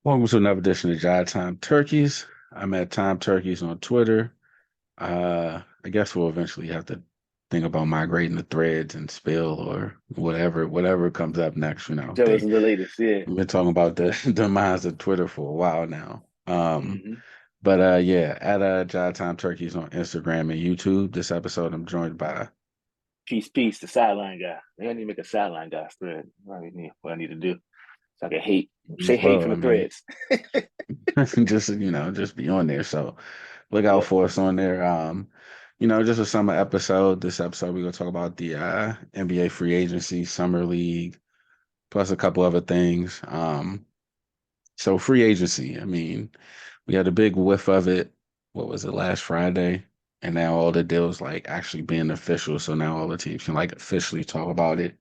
Welcome to another edition of Jive Time Turkeys. I'm at Time Turkeys on Twitter. I guess we'll eventually have to think about migrating the threads and spill or whatever comes up next. Tell us the latest. Yeah. We've been talking about the demise of Twitter for a while now. hmm But yeah, at Jive Time Turkeys on Instagram and YouTube. This episode I'm joined by Peace, the sideline guy. They need to make a sideline guy thread. What I need to do. So I can say hate well, from I the mean, threads. just be on there. So look out Yep. for us on there. Just a summer episode. This episode we're gonna talk about the NBA free agency, summer league, plus a couple other things. So free agency, I mean, we had a big whiff of it. What was it, last Friday? And now all the deals like actually being official. So now all the teams can like officially talk about it.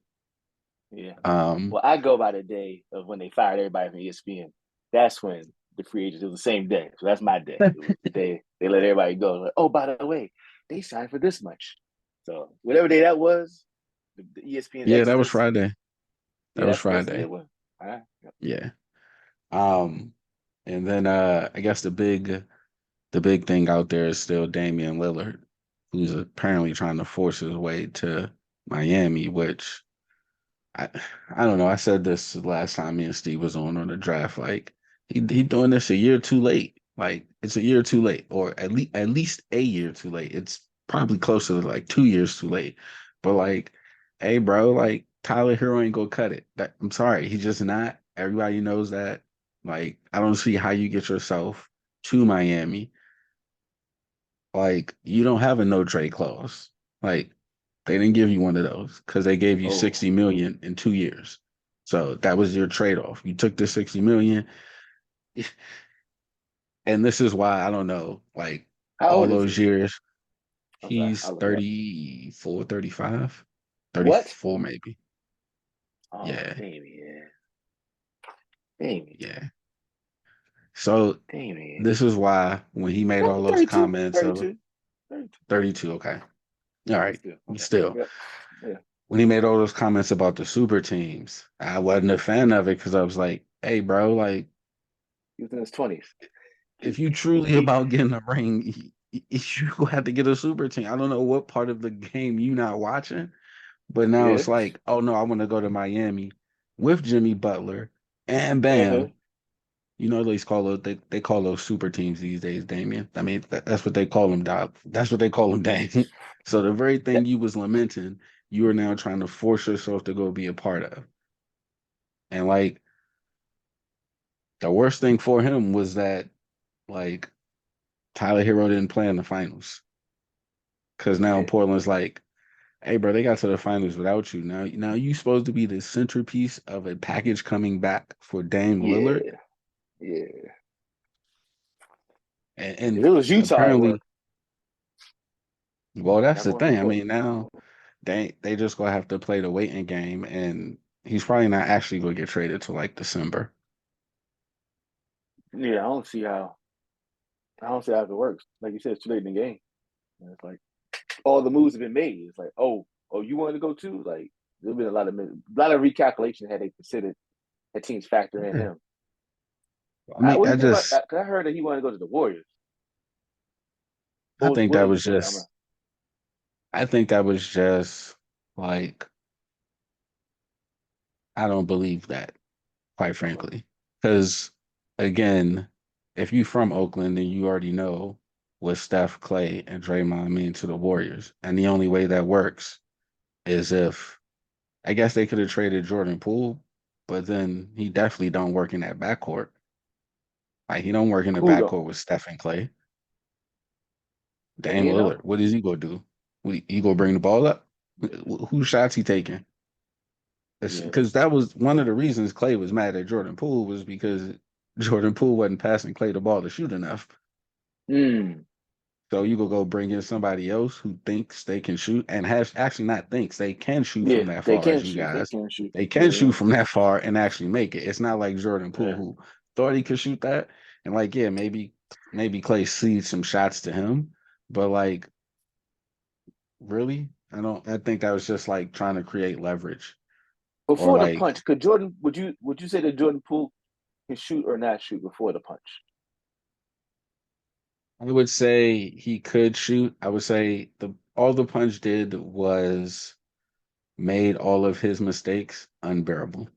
Yeah. Um, Well, I go by the day of when they fired everybody from ESPN. That's when the free agents, it was the same day. So that's my day. It was the day they let everybody go. Like, oh, by the way, they signed for this much. So whatever day that was, the ESPN's yeah, that was exodus. Friday. That Yeah, was that's the day it Friday. was. All right. Yep. Yeah. Um, and then I guess the big thing out there is still Damian Lillard, who's apparently trying to force his way to Miami, which I I don't know. I said this last time me and Steve was on the draft. Like he doing this a year too late. Like it's a year too late, or at least a year too late. It's probably closer to like 2 years too late. But like, hey, bro, like Tyler Hero ain't gonna cut it. I'm sorry, he's just not. Everybody knows that. Like, I don't see how you get yourself to Miami. Like, you don't have a no trade clause. Like, they didn't give you one of those because they gave you Oh, 60 million in 2 years. So that was your trade-off. You took the 60 million. And this is why I don't know, like how all old is those he? years, I'm sorry. he's I'll look it up. 34, 35, What? 34 maybe. Oh, Yeah, Damien. Damien. yeah. So Damien. this is why when he made No, all those 32. comments of 32. 32. 32, okay. All Yeah, right. still. Okay. Still, Yep. Yeah. when he made all those comments about the super teams, I wasn't a fan of it because I was like, hey, bro, like He was in his 20s. if He, you truly he, about getting a ring, you gonna have to get a super team. I don't know what part of the game you not watching, but now yeah. it's like, oh no, I want to go to Miami with Jimmy Butler and Uh-huh. Bam. You know, they call those super teams these days, Damien. I mean, that's what they call them, Doc. That's what they call them, Dame. So the very thing That, you was lamenting, you are now trying to force yourself to go be a part of. And like the worst thing for him was that like Tyler Hero didn't play in the finals because now yeah. Portland's like, hey, bro, they got to the finals without you. Now you supposed to be the centerpiece of a package coming back for Dame Lillard, Yeah. Yeah. If and it was Utah, it apparently, worked. well, that's Not the going to thing. I Portland. mean, now they just gonna have to play the waiting game, and he's probably not actually gonna get traded to like December. Yeah, I don't see how it works. Like you said, it's too late in the game. And it's like all the moves have been made. It's like, oh, you wanted to go too? Like there's been a lot of recalculation had they considered had teams factor in Yeah. him. I mean, What do you think about that? Because I heard that he wanted to go to the Warriors. I Or was he think that willing to was go there? I'm just, I think that was just like, I don't believe that, quite okay. frankly, because again, if you from Oakland, then you already know what Steph, Clay, and Draymond mean to the Warriors, and the only way that works is if I guess they could have traded Jordan Poole, but then he definitely don't work in that backcourt. Like he don't work in the Who don't? backcourt with Steph and Clay. Dame Damian Lillard. though? What is he gonna do? He gonna bring the ball up? Whose shots he taking? Yeah. Because that was one of the reasons Clay was mad at Jordan Poole was because Jordan Poole wasn't passing Clay the ball to shoot enough. Mm. So you go bring in somebody else who thinks they can shoot and has actually not thinks they can shoot from Yeah, that they far can as you shoot. They guys. can shoot. They can shoot Yeah. from that far and actually make it. It's not like Jordan Poole Yeah. who thought he could shoot that. And like, yeah, maybe Clay sees some shots to him, but like really? I think that was just like trying to create leverage or Before the like punch, could Jordan? Would you say that Jordan Poole can shoot or not shoot before the punch? I would say he could shoot. I would say the all the punch did was made all of his mistakes unbearable.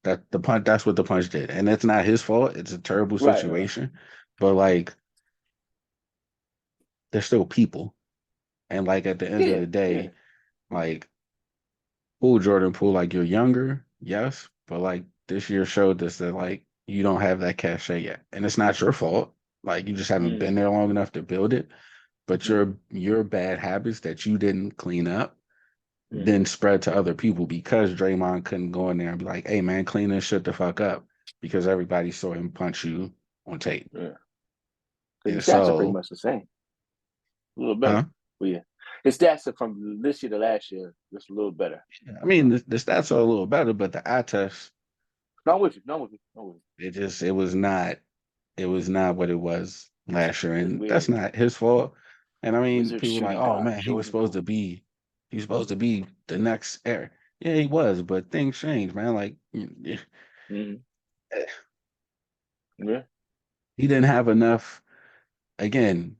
That's what the punch did. And it's not his fault. It's a terrible Right, right. situation. But like they're still people. And like at the end of Yeah, the yeah. day, like Jordan Poole, like you're younger, yes, but like this year showed us that like you don't have that cachet yet. And it's not your fault. Like you just haven't been Mm, there long enough to build it. But mm, your bad habits that you didn't clean up then mm, spread to other people because Draymond couldn't go in there and be like, hey man, clean this shit the fuck up because everybody saw him punch you on tape. yeah. Because And his stats are pretty so, much the same, a little better. huh? But yeah, his stats are from this year to last year, just a little better. I mean, So the stats are a little better, but the eye test, not with you, not with you, not with you. it was not what it was last year. Because And that's not his fault. And I mean, Wizards people are like, shooting oh guard, man, shooting pool. he was supposed to be the next heir. Yeah, he was, but things change, man. Like, Mm-hmm. Yeah. he didn't have enough. Again,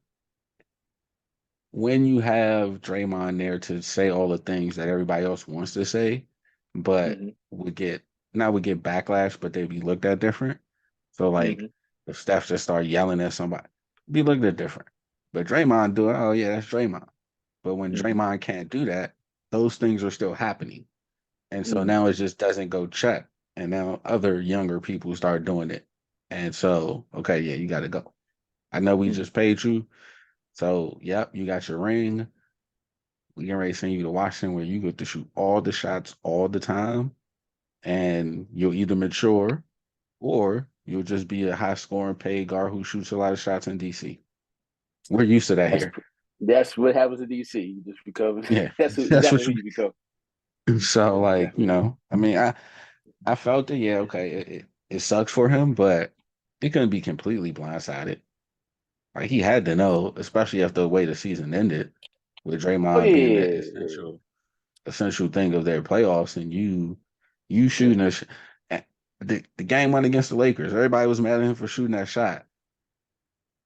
when you have Draymond there to say all the things that everybody else wants to say, but Mm-hmm. would get not would get backlash, but they'd be looked at different. So like Mm-hmm. if Steph just start yelling at somebody, be looked at different. But Draymond do it, oh yeah, that's Draymond. But when Mm-hmm. Draymond can't do that, those things are still happening. And so Mm-hmm. now it just doesn't go check. And now other younger people start doing it. And so, okay, yeah, you gotta go. I know we Mm-hmm. just paid you. So, yep, you got your ring. We getting ready to send you to Washington where you get to shoot all the shots all the time, and you'll either mature or you'll just be a high scoring paid guard who shoots a lot of shots in DC. We're used to that That's here. that's what happens in DC. You just become Yeah, that's that's exactly what who you become. so That's like exactly what you become. I mean I felt it. Yeah, okay, it sucks for him, but it couldn't be completely blindsided. Like he had to know, especially after the way the season ended, with Oh Draymond being the yeah, essential thing of their playoffs, and you yeah, shooting the game went against the Lakers. Everybody was mad at him for shooting that shot.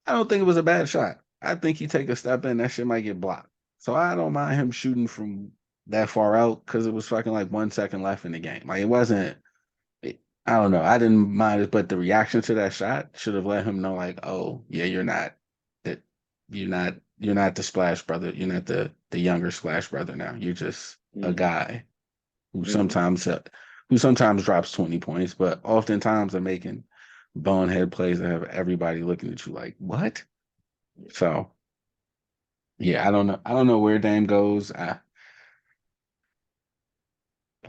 I don't think it was a bad shot. I think he take a step in, that shit might get blocked. So I don't mind him shooting from that far out because it was fucking like 1 second left in the game. Like it wasn't. I don't know. I didn't mind it, but the reaction to that shot should have let him know, like, oh yeah, you're not that. You're not the splash brother. You're not the younger splash brother now. You're just a mm-hmm. guy who Mm-hmm. sometimes drops 20 points, but oftentimes are making bonehead plays that have everybody looking at you like, what? So yeah, I don't know. I don't know where Dame goes.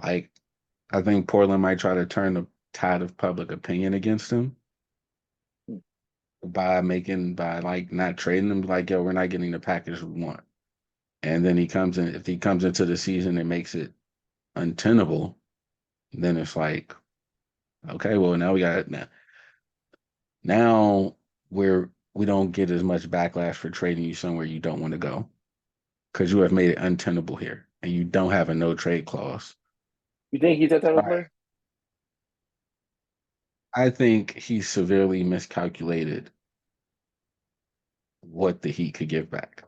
Like I think Portland might try to turn the tide of public opinion against him by like not trading him, like, yo, we're not getting the package we want. And then if he comes into the season and makes it untenable, then it's like, okay, well now we got now we don't get as much backlash for trading you somewhere you don't want to go because you have made it untenable here and you don't have a no trade clause. You think he's that type All of right. player? I think he severely miscalculated what the Heat could give back.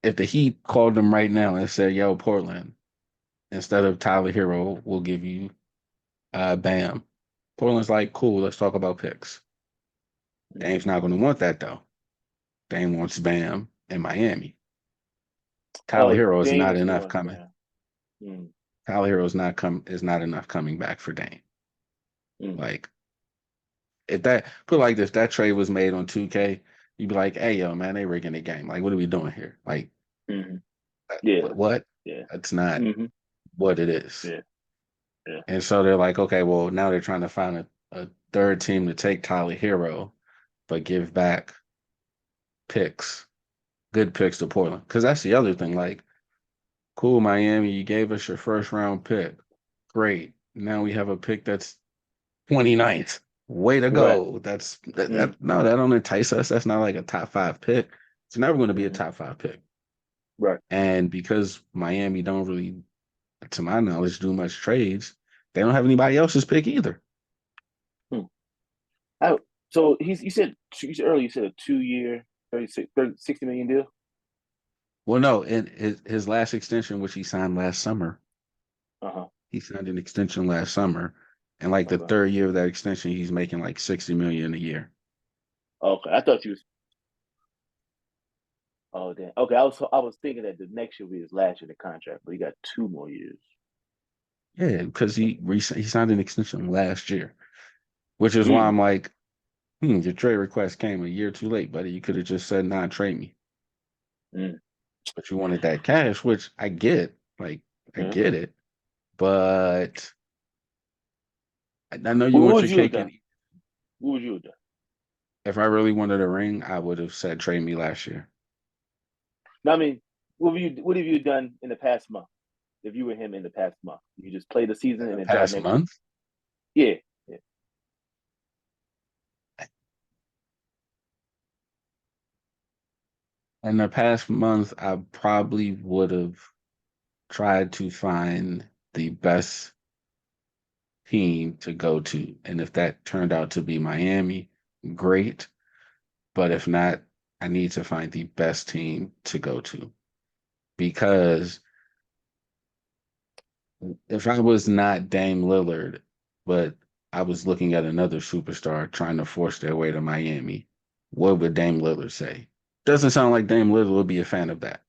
If the Heat called him right now and said, yo, Portland, instead of Tyler Hero, we'll give you Bam. Portland's like, cool, let's talk about picks. Dame's not going to want that though. Dame wants Bam in Miami. Tyler Oh, Hero is not James enough wants coming. man. Mm, Tyler Hero is not enough coming back for Dame. mm, Like if that put like this, that trade was made on 2K, you'd be like, hey yo, man, they rigging the game. Like, what are we doing here? Like, mm-hmm. Yeah, what? yeah, That's not mm-hmm. what it is. Yeah, yeah. And so they're like, okay, well, now they're trying to find a third team to take Tyler Hero, but give back picks, good picks to Portland. Because that's the other thing. Like, cool, Miami, you gave us your first round pick. Great. Now we have a pick that's 29th. Way to Right. go. Mm, No, that don't entice us. That's not like a top five pick. It's never going to be a mm-hmm. top five pick. Right. And because Miami don't really, to my knowledge, do much trades, They don't have anybody else's pick either. Hmm. I, so you said earlier you said a 2 year 60 million deal. Well, no, in his last extension, which he signed last summer, Uh huh. he signed an extension last summer, and like the Okay. third year of that extension, he's making like 60 million a year. Okay. I thought you was. Oh damn. Okay. I was thinking that the next year will be his last year of the contract, but he got 2 more years. Yeah, because he signed an extension last year, which is why I'm Mm, like, your trade request came a year too late, buddy. You could have just said, "Nah, trade me." mm, But you wanted that cash, which I get. Like, I yeah. get it. But I know you What want would your you have cake done? and What would you have done? if I really wanted a ring, I would have said trade me last year. No, I mean, what have you done in the past month? If you were him in the past month, you just play the season In and the then try past next year. month, Yeah. Yeah. I probably would have tried to find the best team to go to. And if that turned out to be Miami, great. But if not, I need to find the best team to go to. Because if I was not Dame Lillard, but I was looking at another superstar trying to force their way to Miami, what would Dame Lillard say? Doesn't sound like Dame Lillard would be a fan of that.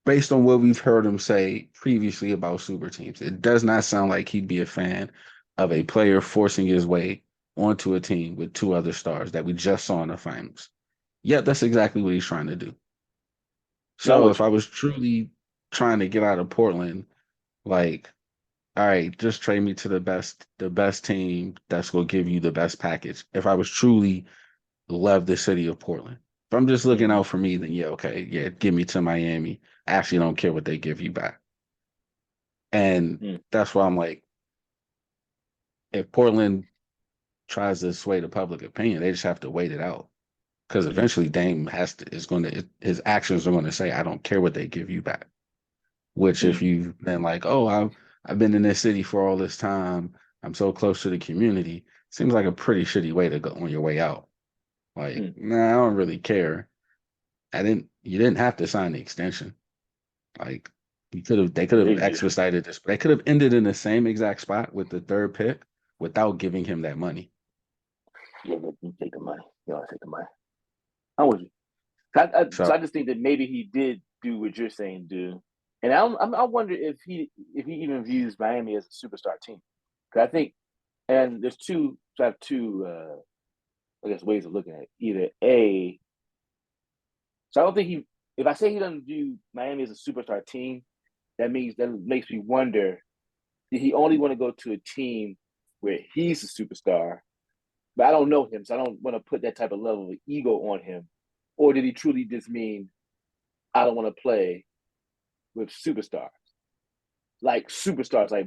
Based on what we've heard him say previously about super teams, it does not sound like he'd be a fan of a player forcing his way onto a team with two other stars that we just saw in the finals. Yet that's exactly what he's trying to do. No, I'm So if with I you. was truly trying to get out of Portland, like, all right, just trade me to the best team that's gonna give you the best package. If I was truly love the city of Portland. If I'm just looking Mm-hmm. out for me, then yeah, okay, yeah, give me to Miami. I actually don't care what they give you back. And Mm, that's why I'm like, if Portland tries to sway the public opinion, they just have to wait it out. Because mm, eventually Dame is going to, his actions are going to say, I don't care what they give you back. Which if mm, you've been like, oh, I've been in this city for all this time, I'm so close to the community, seems like a pretty shitty way to go on your way out. Like, mm. nah, I don't really care. You didn't have to sign the extension. Like they could Yeah, have they just expedited this. They could have ended in the same exact spot with the third pick without giving him that money. yeah, they take the money. They always take the money. I'm with you. So I So just think that maybe he did do what you're saying, do, and I wonder if he even views Miami as a superstar team. Because I think, and there's two. So I have two, I guess, ways of looking at it. Either a, so I don't think he. If I say he doesn't view Miami as a superstar team, that makes me wonder: did he only want to go to a team where he's a superstar? But I don't know him, so I don't want to put that type of level of ego on him. Or did he truly just mean I don't want to play with superstars, like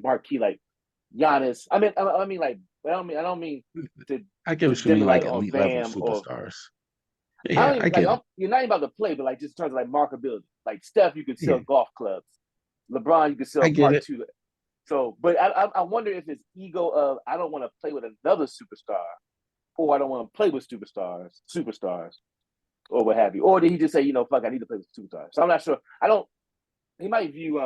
marquee, like Giannis? I mean, like, I don't mean to I get to what you mean, dim light like on elite level Bam or superstars. I Yeah, don't I even like. get it. You're not even about to play, but like just in terms of like markability. Like Steph, you could sell Yeah, golf clubs. LeBron, you could I sell get part it. two. So, but I wonder if his ego of I don't want to play with another superstar, or I don't want to play with superstars, or what have you. Or did he just say, fuck, I need to play with superstars? So I'm not sure. I don't. He might view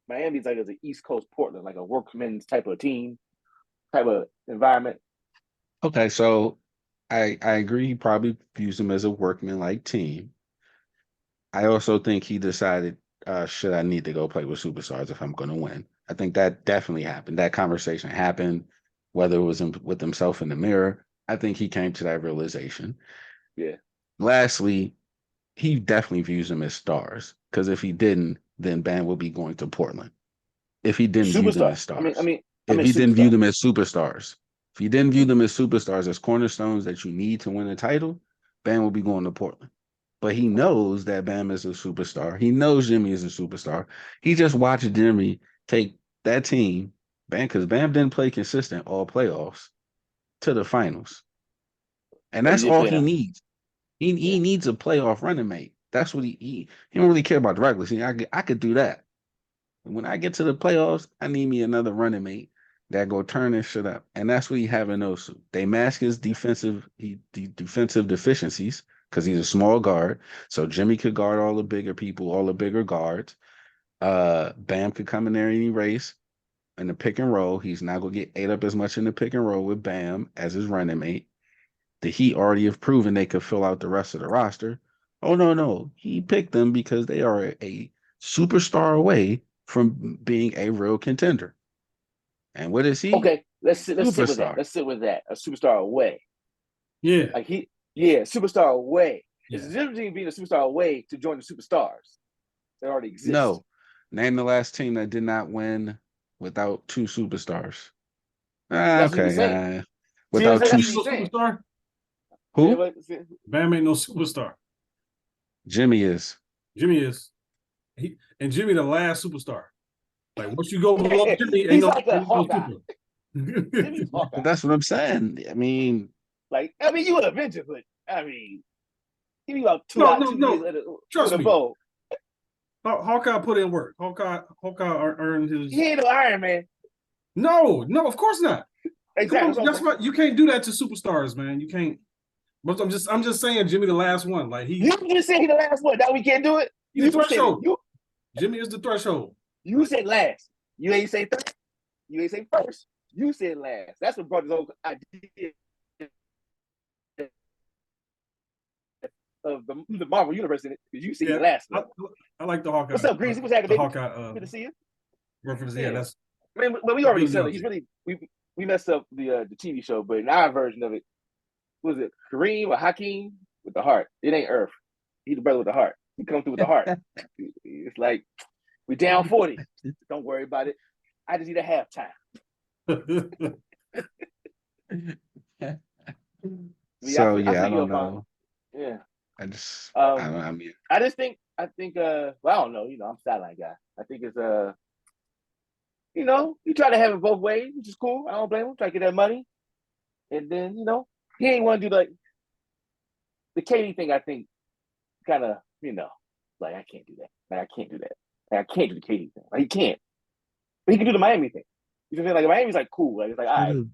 Miami's like as an East Coast Portland, like a workman's type of team, type of environment. Okay, so I agree. He probably views them as a workman-like team. I also think he decided, should I need to go play with superstars if I'm going to win? I think that definitely happened. That conversation happened, whether it was with himself in the mirror. I think he came to that realization. Yeah, Lastly, he definitely views them as stars because if he didn't, then Bam would be going to Portland. If he didn't view them superstar. as I mean, I stars, mean, I if mean, he didn't view superstar. them as superstars, if he didn't view Mm. them as superstars, as cornerstones that you need to win a title, Bam will be going to Portland. But he Okay. knows that Bam is a superstar. He knows Jimmy is a superstar. He just watched Jimmy take that team, Bam, because Bam didn't play consistent all playoffs to the finals. And But he that's did all play he enough. needs. He Yeah. needs a playoff running mate. That's what he don't really care about the regular season. I could do that. When I get to the playoffs, I need me another running mate that go turn this shit up. And that's what he have in those. They mask his defensive deficiencies because he's a small guard. So Jimmy could guard all the bigger people, all the bigger guards. Bam could come in there and erase in the pick and roll. He's not gonna get ate up as much in the pick and roll with Bam as his running mate. The Heat already have proven they could fill out the rest of the roster. Oh no. He picked them because they are a superstar away from being a real contender. And what is he? Okay, let's sit with that. Superstar. Let's sit with that. A superstar away. Yeah. Like superstar away. It's Yeah. the difference between being a superstar away to join the superstars that already exist. No. Name the last team that did not win without two superstars. That's what he's Okay. saying. Without That's two. what he's saying. Superstar? Who? Bam ain't no superstar. Jimmy is. Jimmy is. And Jimmy the last superstar. Like once you go below Jimmy, ain't He's no, like a ain't no Hawkeye. super. Jimmy's Hawkeye. That's what I'm saying. I mean, you would Avenger, but give me about two No. Trust me. bow. Hawkeye put in work. Hawkeye earned his. He ain't no Iron Man. No, of course not. Exactly. That's what you can't do that to superstars, man. You can't. But I'm just saying, Jimmy the last one. Like You just said he the last one. Now we can't do it. He's the threshold. Jimmy is the threshold. You said last. You ain't say third. You ain't say first. You said last. That's what brought this whole idea of the Marvel universe in it. Because you said the last one. I like the Hawkeye. What's up, Greasy? What's happening? Hawkeye. Good to see you. Reference. Yeah, that's. But we already said it. He's really we messed up the TV show, but in our version of it, was it Kareem or Hakeem with the heart? It ain't Earth. He's the brother with the heart. He come through with the heart. It's like we down 40. Don't worry about it. I just need a halftime. So I don't know. Yeah. I just think well, I don't know, I'm a sideline guy. I think it's you try to have it both ways, which is cool. I don't blame him. Try to get that money. And then, he ain't want to do the Katie thing, I think, kind of, like I can't do that. Like I can't do that. Like I can't do the Katie thing. Like he can't. But he can do the Miami thing. You feel like Miami's like cool. Like it's like, all right.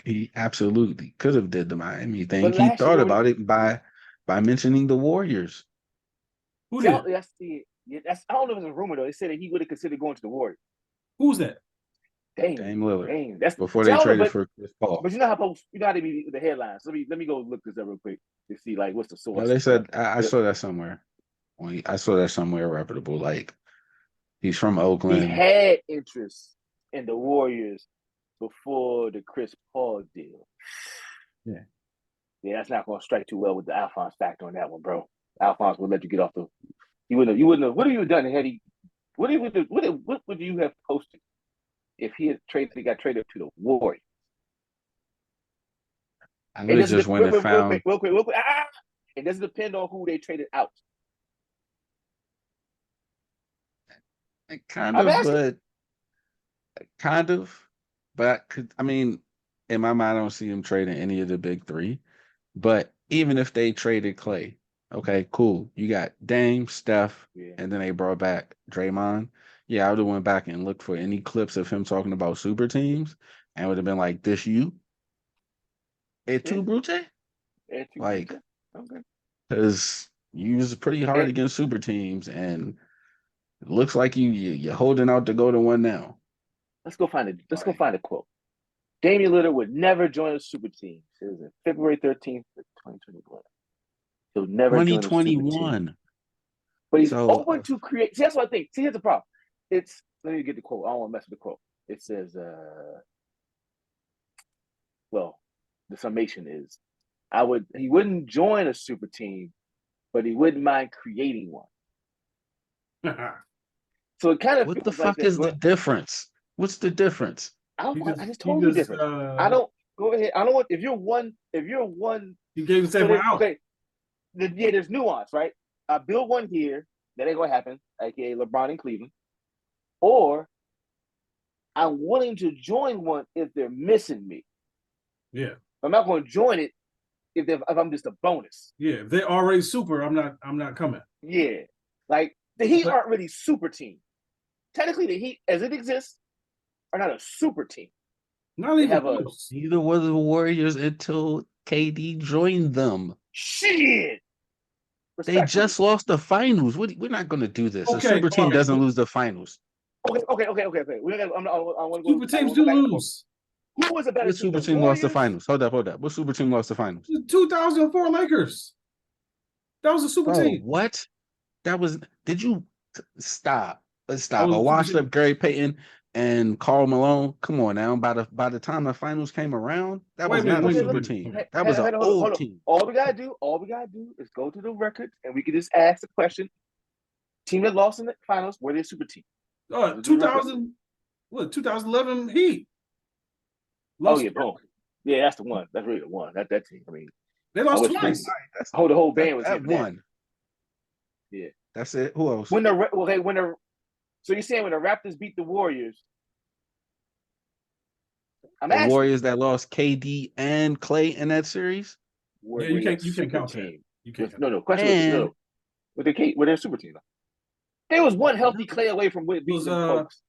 He absolutely could have did the Miami thing. But He thought about it by mentioning the Warriors. Who did? I don't know if it's a rumor though. They said that he would have considered going to the Warriors. Who's that? Dame Lillard. Dame. That's before they traded for Chris Paul. But you know how they be the headlines. Let me go look this up real quick to see like what's the source. No, they said I saw that somewhere. I saw that somewhere reputable. Like he's from Oakland. He had interest in the Warriors before the Chris Paul deal. Yeah, that's not going to strike too well with the Alphonse factor on that one, bro. Alphonse would let you get off the. You wouldn't have. What have you done had he? What would you have posted if he had got traded to the Warriors? I would have just went and found. Real quick. It doesn't depend on who they traded out. Kind of, but I mean, in my mind, I don't see him trading any of the big three. But even if they traded Clay, okay, cool. You got Dame, Steph, and then they brought back Draymond. Yeah, I would have went back and looked for any clips of him talking about super teams, and would have been like, "This you, Brute?" Like, because you was pretty hard against super teams, and it looks like you're holding out to go to one now. Let's go find a quote. Dame Lillard would never join a super team. It was February 13th, 2021. He'll never join a super team. But he's open to create. See, that's what I think. See, here's the problem. Let me get the quote. I don't want to mess with the quote. It says, well, the summation is, he wouldn't join a super team, but he wouldn't mind creating one. So it kind of what the fuck is the difference? What's the difference? I just told you different. I don't go ahead. I don't want if you're one. You gave the same one out. Okay. There's nuance, right? I build one here. That ain't gonna happen. AKA LeBron in Cleveland. Or I'm willing to join one if they're missing me. Yeah. I'm not going to join it if I'm just a bonus. Yeah. If they're already super, I'm not coming. Yeah. Like the Heat aren't really super team. Technically, the Heat, as it exists, are not a super team. Not They even have a close. Neither were the Warriors until KD joined them. shit. They Respectfully. just lost the finals. We're not going to do this. A Okay, super all team right. doesn't lose the finals. Okay. I Super teams want to do go back and forth. lose. Who was a better What team, super the team lost the Warriors? finals? Hold up. What super team lost the finals? The 2004 Lakers. That was a super Bro, team. what? That was. Did you stop? Let's That stop. was A a super washed up team. Gary Payton and Karl Malone. Come on now. By the time the finals came around, that Wait was a minute, not a wait a Okay, minute, look, super wait a minute. team. Wait a minute. That was an hold old on. team. All we gotta do is go to the records and we can just ask the question. Team that lost in the finals, were they a super team? 2000, what, 2011 Heat. Oh Lost. yeah, boom. Yeah, that's the one. That's really the one. That team. I mean, They I lost wish twice. the whole band was here That for that. one. Yeah. That's it. Who else? So you're saying when the Raptors beat the Warriors, I'm The asking, Warriors that lost KD and Clay in that series, were Yeah, you they a can't super count that. team? You can't count. No. Question was and no. Were they a super team? There was one healthy Clay away from beating Was them folks.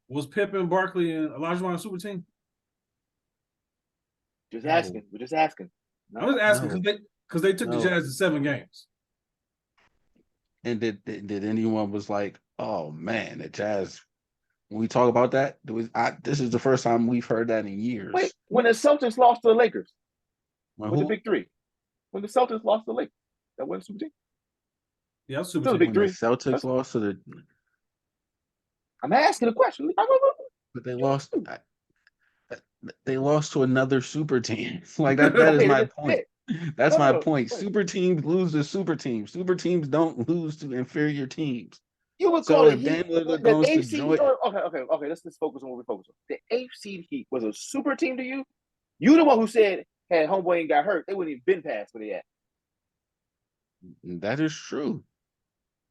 was Pippen, Barkley, and Olajuwon a super team? Just no, asking. We're just asking. I was asking no, because they took the no. Jazz to 7 games. And did anyone was like, oh man, the Jazz? When we talk about that, this is the first time we've heard that in Wait, years. when the Celtics lost to the Lakers When with the who? big three, when the Celtics lost to the Lakers, that wasn't super team. Yeah, that's a super Still a team. big When the three. Celtics lost to the, I'm asking a question. but they lost to another super team. Like that. That is Okay, my that's point. it. That's my No. point. Wait. Super teams lose to super teams. Super teams don't lose to inferior teams. You would call So the if Heat Dame Lillard the goes to eighth seed? join, Okay. Let's focus on what we focus on. The eighth seed Heat was a super team to you. You the one who said had homeboy and got hurt, they wouldn't even been past where they at. that is true.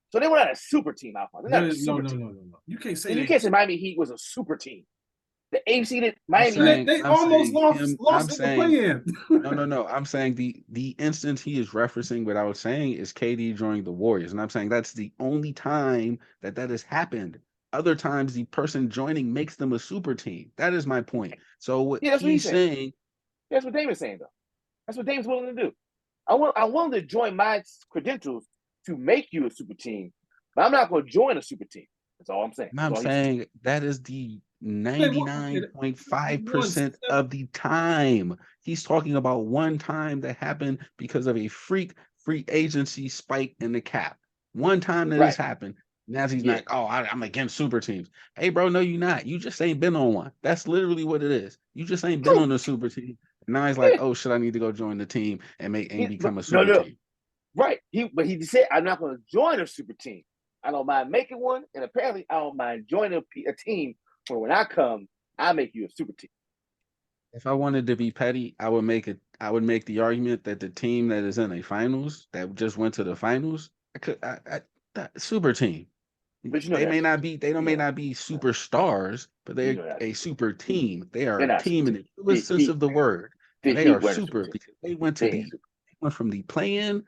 So they were not a super team, Alphonse. They're not a super team. No. You can't say And you that. can't say Miami Heat was a super team. The eighth seeded I'm Miami Heat. saying, They I'm almost saying him. I'm lost in the saying play-in. no. I'm saying the instance he is referencing, what I was saying is KD joining the Warriors, and I'm saying that's the only time that has happened. Other times, the person joining makes them a super team. That is my point. So what Yeah, that's what he's he's saying. saying, That's what Dame's saying, though. That's what Dame's willing to do. I want to join my credentials to make you a super team, but I'm not going to join a super team. That's all I'm saying. and That's I'm all he's saying. saying that is the They won 99.5% 7. of the time. He's talking about one time that happened because of a free agency spike in the cap. One time that has Right. happened. Now he's Yeah. not, I'm against super teams. Hey, bro, no, you're not. You just ain't been on one. That's literally what it is. You just ain't been True. on a super team. Now he's like, Yeah. oh, should I need to go join the team and become a No, super team? Right. But he said, I'm not going to join a super team. I don't mind making one, and apparently I don't mind joining a team where when I come, I make you a super team. If I wanted to be petty, I would make it. I would make the argument that the team that is in a finals that just went to the finals, that super team. But you know They may that's super not team. be. They don't You may know not be superstars, but you they're know that's a super super team. team. They are They're a not super team in team. the truest sense of the word, The and they Heat are weren't a super super team. because they went to They ain't the. super. They went from the play-in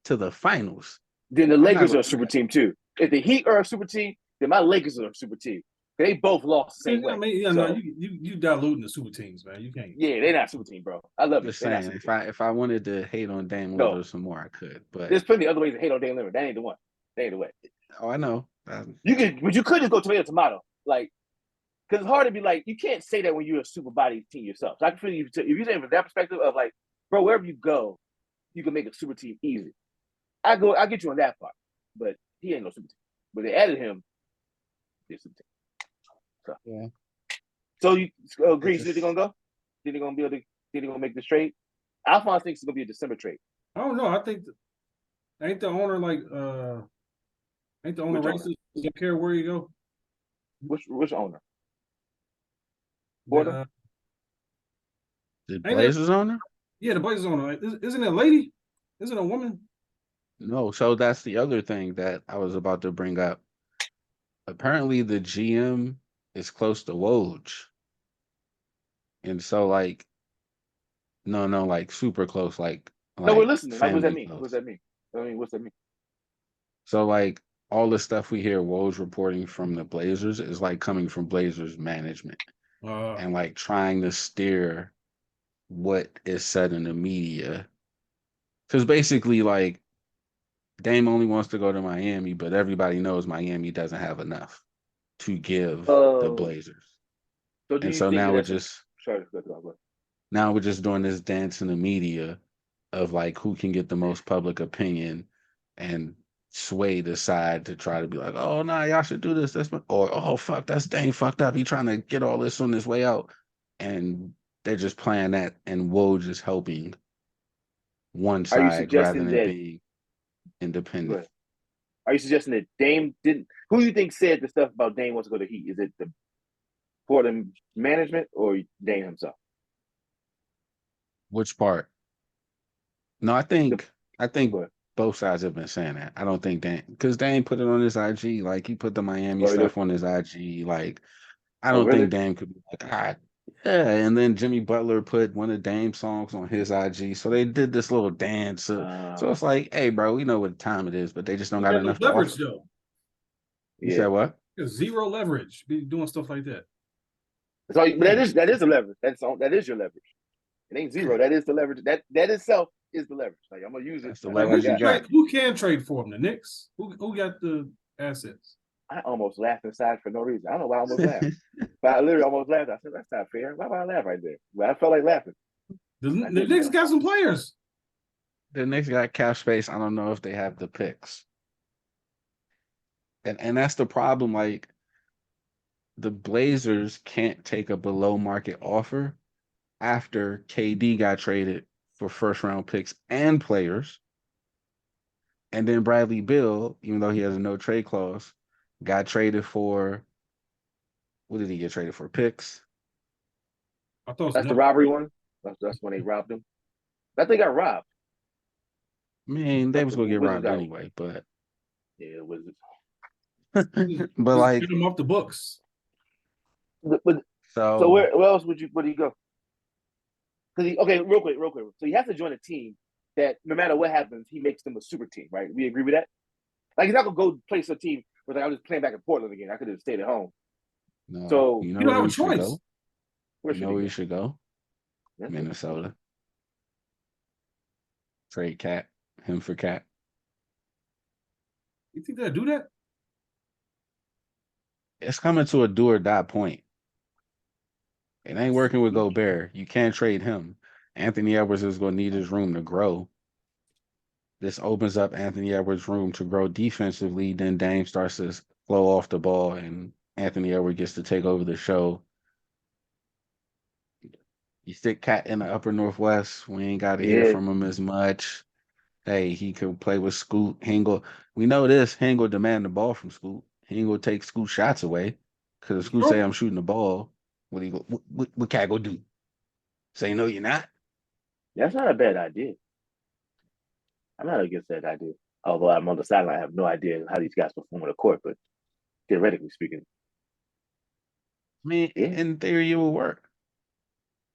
to the finals. Then the I'm not Lakers are gonna a do super that. team too. If the Heat are a super team, then my Lakers are a super team. They both lost the same way. I mean, yeah, so no, you diluting the super teams, man. You can't. yeah, they're not super team, bro. I love you. Just They're not saying, super team. if I wanted to hate on Dame No, Lillard some more, I could. But there's plenty of other ways to hate on Dame Lillard. That ain't the one. That ain't the way. oh, I know. But you could just go tomato, like, because it's hard to be like, you can't say that when you're a super body team yourself. So I can feel you if you say from that perspective of like, bro, wherever you go, you can make a super team easy. I get you on that part, but he ain't no super team. But they added him, he's a super team. So Yeah. So you agree? It's You think they're gonna go? Think they're gonna be able to? Think they're gonna make this trade? Alphonse thinks it's gonna be a December trade. I don't know. I think ain't the owner Which owner? racist? Doesn't care where you go. Which owner? Porter? the Ain't that Blazers owner? the Blazers owner? Like, isn't it a lady? Isn't it a woman? No, so that's the other thing that I was about to bring up. Apparently, the GM is close to Woj, and so like, no, like super close, No, we're like listening. Like, what does that family mean? What does close. that mean? I mean, what's that mean? So like, all the stuff we hear Woj reporting from the Blazers is like coming from Blazers management and like trying to steer what is said in the media. Because basically, like, Dame only wants to go to Miami, but everybody knows Miami doesn't have enough to give the Oh, Blazers. so do And you so think that now we're that's a just sorry to cut you off, but now we're just doing this dance in the media of like who can get the most public opinion and sway the side to try to be like, oh nah, y'all should do this. Or oh fuck, that's Dame fucked up. He trying to get all this on his way out. And they're just playing that and Woj is helping one are you side rather suggesting than that? being independent. But are you suggesting that Dame didn't? Who do you think said the stuff about Dame wants to go to Heat? Is it the Portland management or Dame himself? Which part? No, The I think but both sides have been saying that. I don't think Dame because Dame put it on his IG, like he put the Miami or the stuff on his IG. Like I oh don't think really? Dame could be like, yeah. And then Jimmy Butler put one of Dame's songs on his IG. So they did this little dance. So Uh, it's like, hey, bro, we know what time it is, but they just don't He got got no enough to leverage offer. though. You said yeah. what? Zero leverage. Be doing stuff like that. So, but Yeah, that is a leverage. That is your leverage. It ain't yeah. zero. That is the leverage. That itself is the leverage. Like I'm gonna use it. That's the That's Like all I leverage you got. got. who can trade for him? The Knicks? Who got the assets? I almost laughed inside for no reason. I don't know why I almost laughed. But I literally almost laughed. I said, "That's not fair. Why would I laugh right there?" But I felt like laughing. The I didn't Knicks though. got some players. The Knicks got cap space. I don't know if they have the picks. And that's the problem. Like the Blazers can't take a below market offer after KD got traded for first round picks and players. And then Bradley Bill, even though he has a no trade clause, got traded for what did he get traded for? Picks. I thought it was That's the nothing. robbery one. That's when they robbed him. I think I robbed. I mean, I they was the gonna get Wizards robbed got anyway, but yeah, the Wizards. but Just like get him off the books. But so so where else where do you go? Because okay, real quick. So you have to join a team that no matter what happens, he makes them a super team, right? We agree with that. Like he's not gonna go play some team where like I'm just playing back in Portland again. I could have stayed at home. no, So you You know don't where have a you should choice. go? where You should know he where you go? should go? That's it. Minnesota. Trade Cat. Him for Cat. You think they'll do that? It's coming to a do or die point. It ain't working with Gobert. You can't trade him. Anthony Edwards is gonna need his room to grow. This opens up Anthony Edwards' room to grow defensively. Then Dame starts to flow off the ball, and Anthony Edwards gets to take over the show. You stick Cat in the upper Northwest. We ain't got to hear Yeah, from him as much. Hey, he can play with Scoot. He ain't go, we know this. He ain't gonna demand the ball from Scoot. He ain't gonna take Scoot shots away. Because if Scoot say Sure. I'm shooting the ball, what Cat go do? Say no, you're not. that's not a bad idea. I'm not against that idea. Although I'm on the sideline, I have no idea how these guys perform on the court. But theoretically speaking, I mean, yeah, in theory, it will work.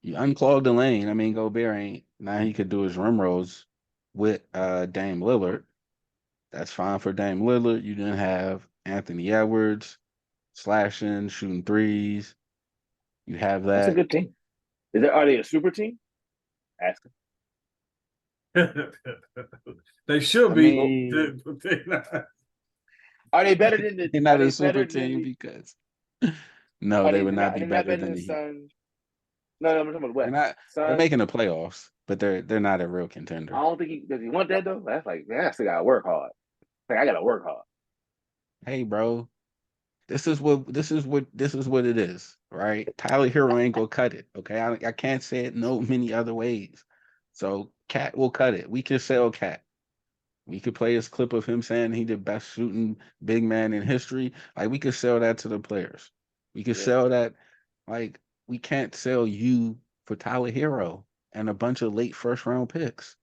You unclog the lane. I mean, Gobert ain't now he could do his rim rolls with Dame Lillard. That's fine for Dame Lillard. You didn't have Anthony Edwards slashing, shooting threes. You have that's a that. good team. Are they a super team? Ask them. They should I be. Well, mean, They're not. are they better than the? they're Are not a they super better than team the? because no, they would not Are be they not better better than than the the Heat. Suns? No, I'm talking about the They're West. not. They're Suns. making the playoffs, but they're not a real I contender. don't think he does. He want that though. That's like man, I still gotta work hard. Like I gotta work hard. Hey, bro, this is what it is, right? Tyler Hero ain't gonna cut it. Okay, I can't say it no many other ways. So Cat will cut it. We can sell Cat. We could play his clip of him saying he the best shooting big man in history. Like we could sell that to the players. We could Yeah, sell that. Like we can't sell you for Tyler Hero and a bunch of late first round picks.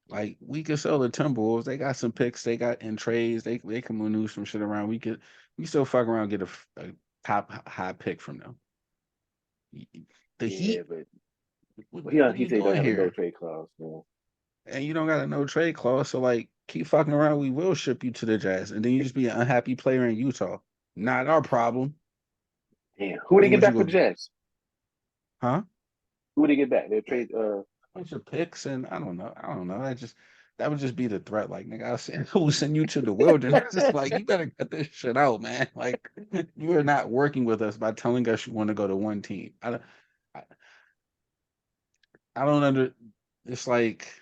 Like we could sell the Timberwolves. They got some picks. They got in trades. They can maneuver some shit around. We still fuck around and get a top high pick from them. The yeah, Heat. but What, well, what are he you said he don't doing have a no here? trade clause. Yeah. And you don't got a no trade clause. So like keep fucking around, we will ship you to the Jazz, and then you just be an unhappy player in Utah. Not our problem. Damn. Who would they Do get what you back for gonna the do, Jazz? huh? Who would they get back? They A trade. bunch of picks, and I don't know. That would just be the threat. Like, nigga, we'll send you to the wilderness. It's like, you better cut this shit out, man. Like, you are not working with us by telling us you want to go to one team. I, I don't under. It's like,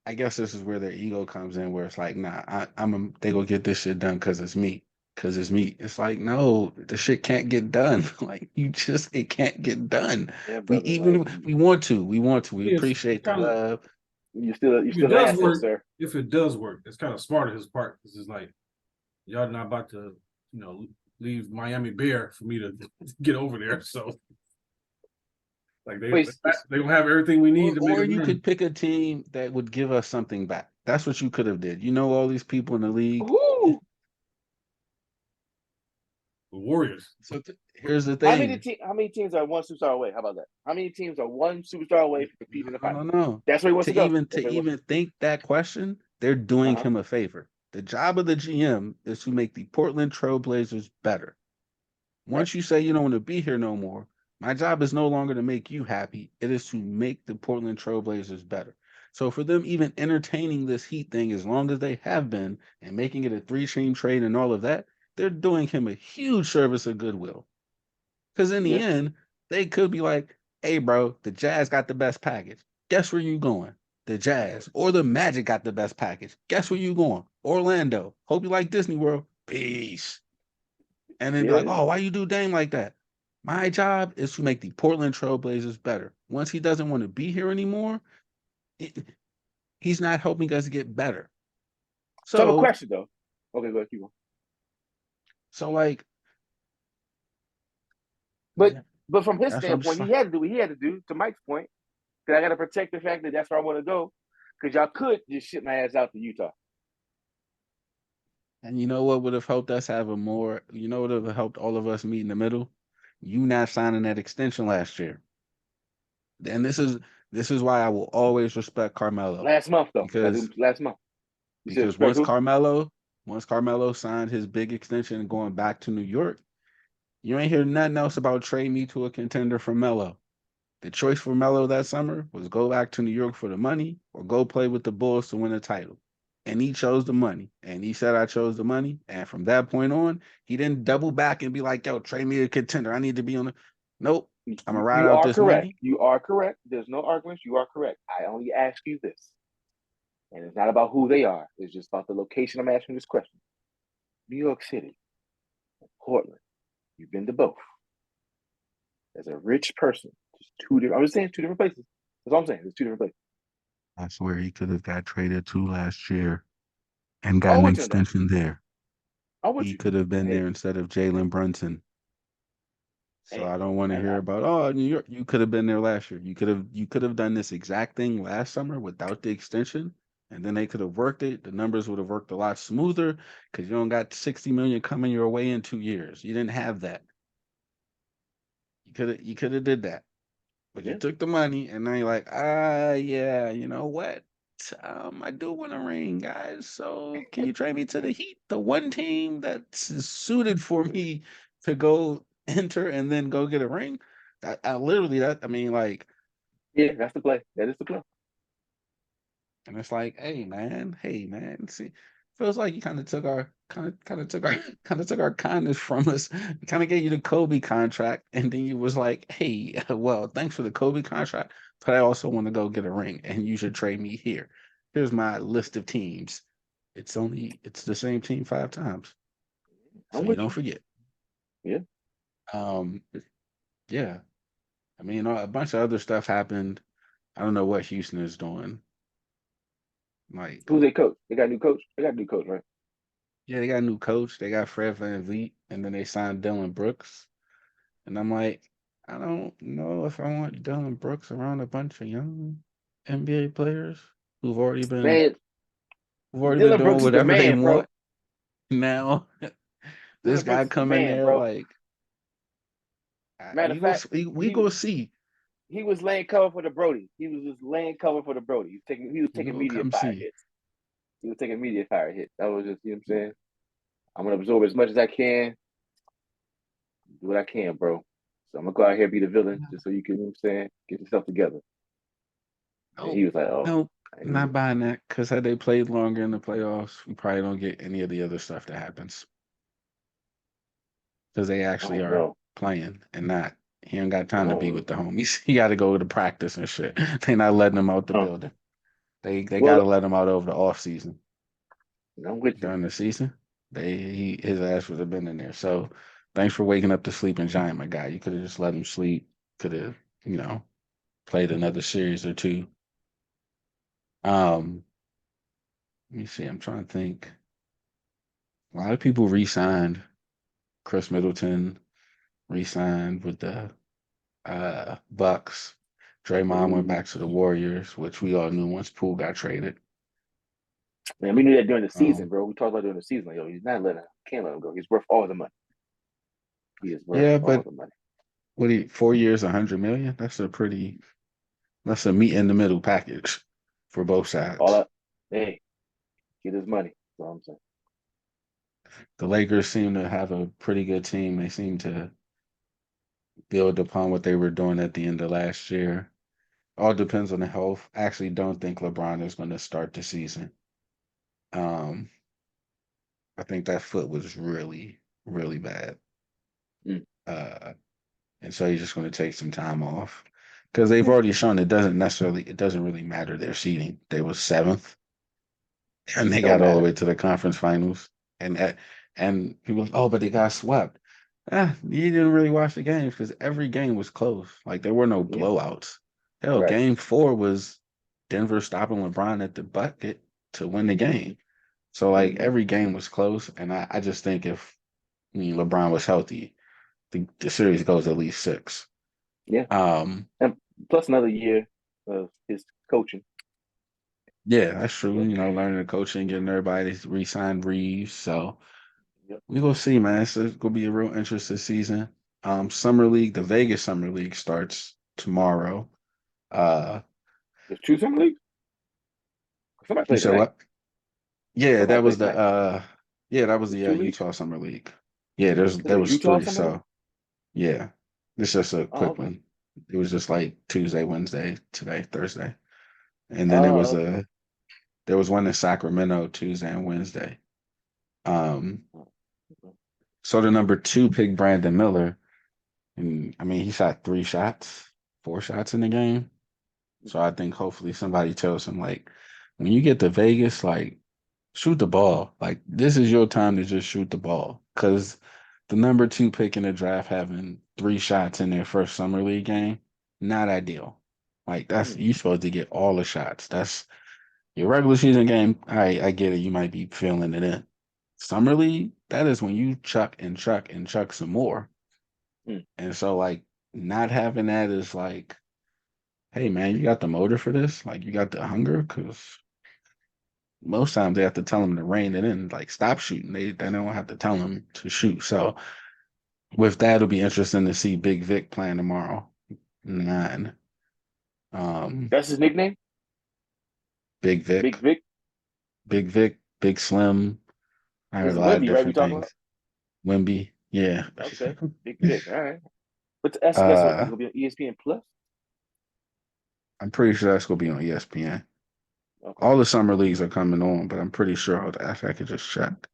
I guess this is where their ego comes in, where it's like, nah, they gonna get this shit done because it's me, because it's me. It's like, no, the shit can't get done. Like, it can't get done. Yeah, We brother. Like even we want to, we It's appreciate the kind of love. you if it still an does asset, work, sir. if it does work, it's kind of smart of his part. This is like y'all not about to, leave Miami bare for me to get over there. So like Wait, they gonna have everything we need to make Or a you run. could pick a team that would give us something back. That's what you could have did. You know, all these people in the league. who? The Warriors. So here's the thing. How many teams are one superstar away? How about that? How many teams are one superstar away from competing in the No, finals? no, no. That's where he wants To to go. even That's to where he wants. even think that question, they're doing Uh-huh. him a favor. The job of the GM is to make the Portland Trailblazers better. Right. Once you say you don't want to be here no more, my job is no longer to make you happy. It is to make the Portland Trailblazers better. So for them even entertaining this Heat thing as long as they have been and making it a three-team trade and all of that, they're doing him a huge service of goodwill. Because in the Yeah. end, they could be like, hey, bro, the Jazz got the best package. Guess where you going? The Jazz. Or the Magic got the best package. Guess where you going? Orlando. Hope you like Disney World. Peace. And then be like, Yeah. oh, why you do Dame like that? My job is to make the Portland Trailblazers better. Once he doesn't want to be here anymore, it, he's not helping us get better. So I have a So, question though. Okay, go ahead, keep going. so like, But yeah, but from his that's what I'm standpoint, just he like. had to do what he had to do. To Mike's point, because I got to protect the fact that that's where I want to go. Because y'all could just ship my ass out to Utah. And you know what would have helped us have a more, you know what would have helped all of us meet in the middle? You not signing that extension last year. And this is why I will always respect Carmelo. Last month though, Because last month. You said because respect who? once Carmelo signed his big extension and going back to New York, you ain't hear nothing else about trade me to a contender for Melo. The choice for Melo that summer was go back to New York for the money or go play with the Bulls to win a title. And he chose the money. And he said, I chose the money. And from that point on, he didn't double back and be like, yo, trade me a contender. I need to be on the. Nope. I'm going to ride You out are this correct. money. You are correct. There's no arguments. You are correct. I only ask you this, and it's not about who they are. It's just about the location. I'm asking this question: New York City, Portland. You've been to both. As a rich person, just two different. I'm just saying two different places. That's all I'm saying. It's two different places. I swear he could have got traded to last year and got I'm an with you on that. extension there. I'm with He you. could have been Hey, there instead of Jalen Brunson. So hey, I don't want to and hear about, oh, New York, you could have been there last year. You could have done this exact thing last summer without the extension, and then they could have worked it. The numbers would have worked a lot smoother because you don't got 60 million coming your way in 2 years. You didn't have that. You could have did that. But you yeah, took the money and now you're like, yeah, you know what? I do want a ring, guys. So can you trade me to the Heat, the one team that's suited for me to go enter and then go get a ring? I literally that I mean, like, yeah, that's the play. That is the play. and it's like, hey man, see, feels like you kind of took our kindness from us, kind of gave you the Kobe contract, and then you was like, hey, well, thanks for the Kobe contract, but I also want to go get a ring, and you should trade me here. Here's my list of teams. It's the same team 5 times, so I'm you with don't you. forget. Yeah. Um, yeah, I mean, a bunch of other stuff happened. I don't know what Houston is doing. Like, Who's their coach? They got a new coach. They got a new coach, right? yeah, they got a new coach. They got Fred VanVleet, and then they signed Dylan Brooks. And I'm like, I don't know if I want Dylan Brooks around a bunch of young NBA players who've already been Man, who've already been Dylan doing Brooks is the whatever they man, bro. want. Now this Dylan guy Brooks is the come in man, there bro. like Matter of fact, we go see. he was laying cover for the Brody. He was just laying cover for the Brody. He was taking You media come fire see. hits. He was taking a media fire hit. That was just, you know what I'm saying? I'm gonna absorb as much as I can, do what I can, bro. So I'm gonna go out here be the villain just so you can, you know what I'm saying, get yourself together. And Nope, he was like, oh, nope, I need not it. buying that. Because had they played longer in the playoffs, we probably don't get any of the other stuff that happens. Because they I actually don't are know. playing and not. He ain't got I time to be don't, with the homies. He got to go to practice and shit. They not letting him out the uh, building. They got to well, let him out over the off season. I'm with you. During the season, his ass would have been in there. So thanks for waking up the sleeping giant, my guy. You could have just let him sleep. Could have, you know, played another series or two. Um, Let me see. I'm trying to think. A lot of people re-signed. Chris Middleton re-signed with the Bucks. Draymond went Ooh. back to the Warriors, which we all knew once Poole got traded. Man, we knew that during the season, Um, bro. We talked about during the season, like, yo, he's not letting, can't let him go. He's worth all the money. He is worth yeah, all but the money. what 4 years, 100 million? That's a meet in the middle package for both All sides. up, hey, get his money. That's all I'm saying. The Lakers seem to have a pretty good team. They seem to build upon what they were doing at the end of last year. All depends on the health. I actually don't think LeBron is going to start the season. Um, I think that foot was really, really bad. Mm. Uh, and so he's just going to take some time off because they've already shown it doesn't really matter their seeding. They were seventh and they Don't got all the matter. way to the conference finals. And people, oh, but they got swept. You didn't really watch the games because every game was close. Like there were no Yeah, blowouts. Hell, right. game four was Denver stopping LeBron at the bucket to win the game. So like Mm-hmm. every game was close. And I just think if LeBron was healthy, the series goes at least six. Yeah, Um, and plus another year of his coaching. yeah, that's true. So, Learning the coaching, getting everybody to re-sign Reeves. So yep. we gonna see, man. It's gonna be a real interesting season. Summer League, the Vegas Summer League starts tomorrow. Uh, There's two summer leagues. Somebody you played said tonight. what? Yeah, Somebody that was played the tonight. There's two leagues. Utah Summer League. Yeah, There's there a was Utah three. summer league. So yeah, it's just a Oh, quick okay. one. It was just like Tuesday, Wednesday, today, Thursday, and then Oh, okay. there was one in Sacramento Tuesday and Wednesday. Um, Oh, okay. so the number two pick Brandon Miller, and I mean he shot 3 shots, 4 shots in the game. So I think hopefully somebody tells him like, when you get to Vegas, like shoot the ball. Like this is your time to just shoot the ball. Cause the number two pick in the draft having 3 shots in their first summer league game, not ideal. Like that's Mm, you supposed to get all the shots. That's your regular season game. I get it. You might be feeling it in. Summer league, that is when you chuck and chuck and chuck some more. mm, And so like not having that is like, hey man, you got the motor for this? Like you got the hunger? Cause most times they have to tell them to rein it in, like stop shooting. They don't have to tell them to shoot. So with that, it'll be interesting to see Big Vic playing tomorrow. 9. Um, That's his nickname, Big Big Vic, Vic. Big Vic, Big Slim. I This heard is a lot of Wimby, right? We different talking about? things. Wimby, yeah. Okay, Big Vic. All right. But that's what uh, gonna be on ESPN Plus. I'm pretty sure that's gonna be on ESPN. Okay. All the summer leagues are coming on, but I'm pretty sure I could just check.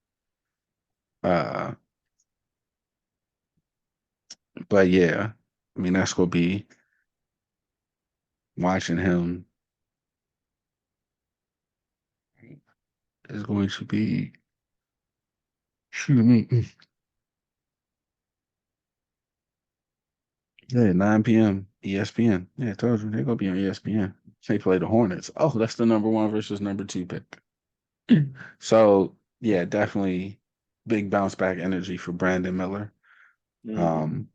Uh, but yeah, I mean that's gonna be watching him is going to be shoot me. Yeah, 9 p.m. ESPN. Yeah, I told you they're gonna be on ESPN. They play the Hornets. Oh, that's the number one versus number two pick. So yeah, definitely big bounce back energy for Brandon Miller. Mm-hmm. Um,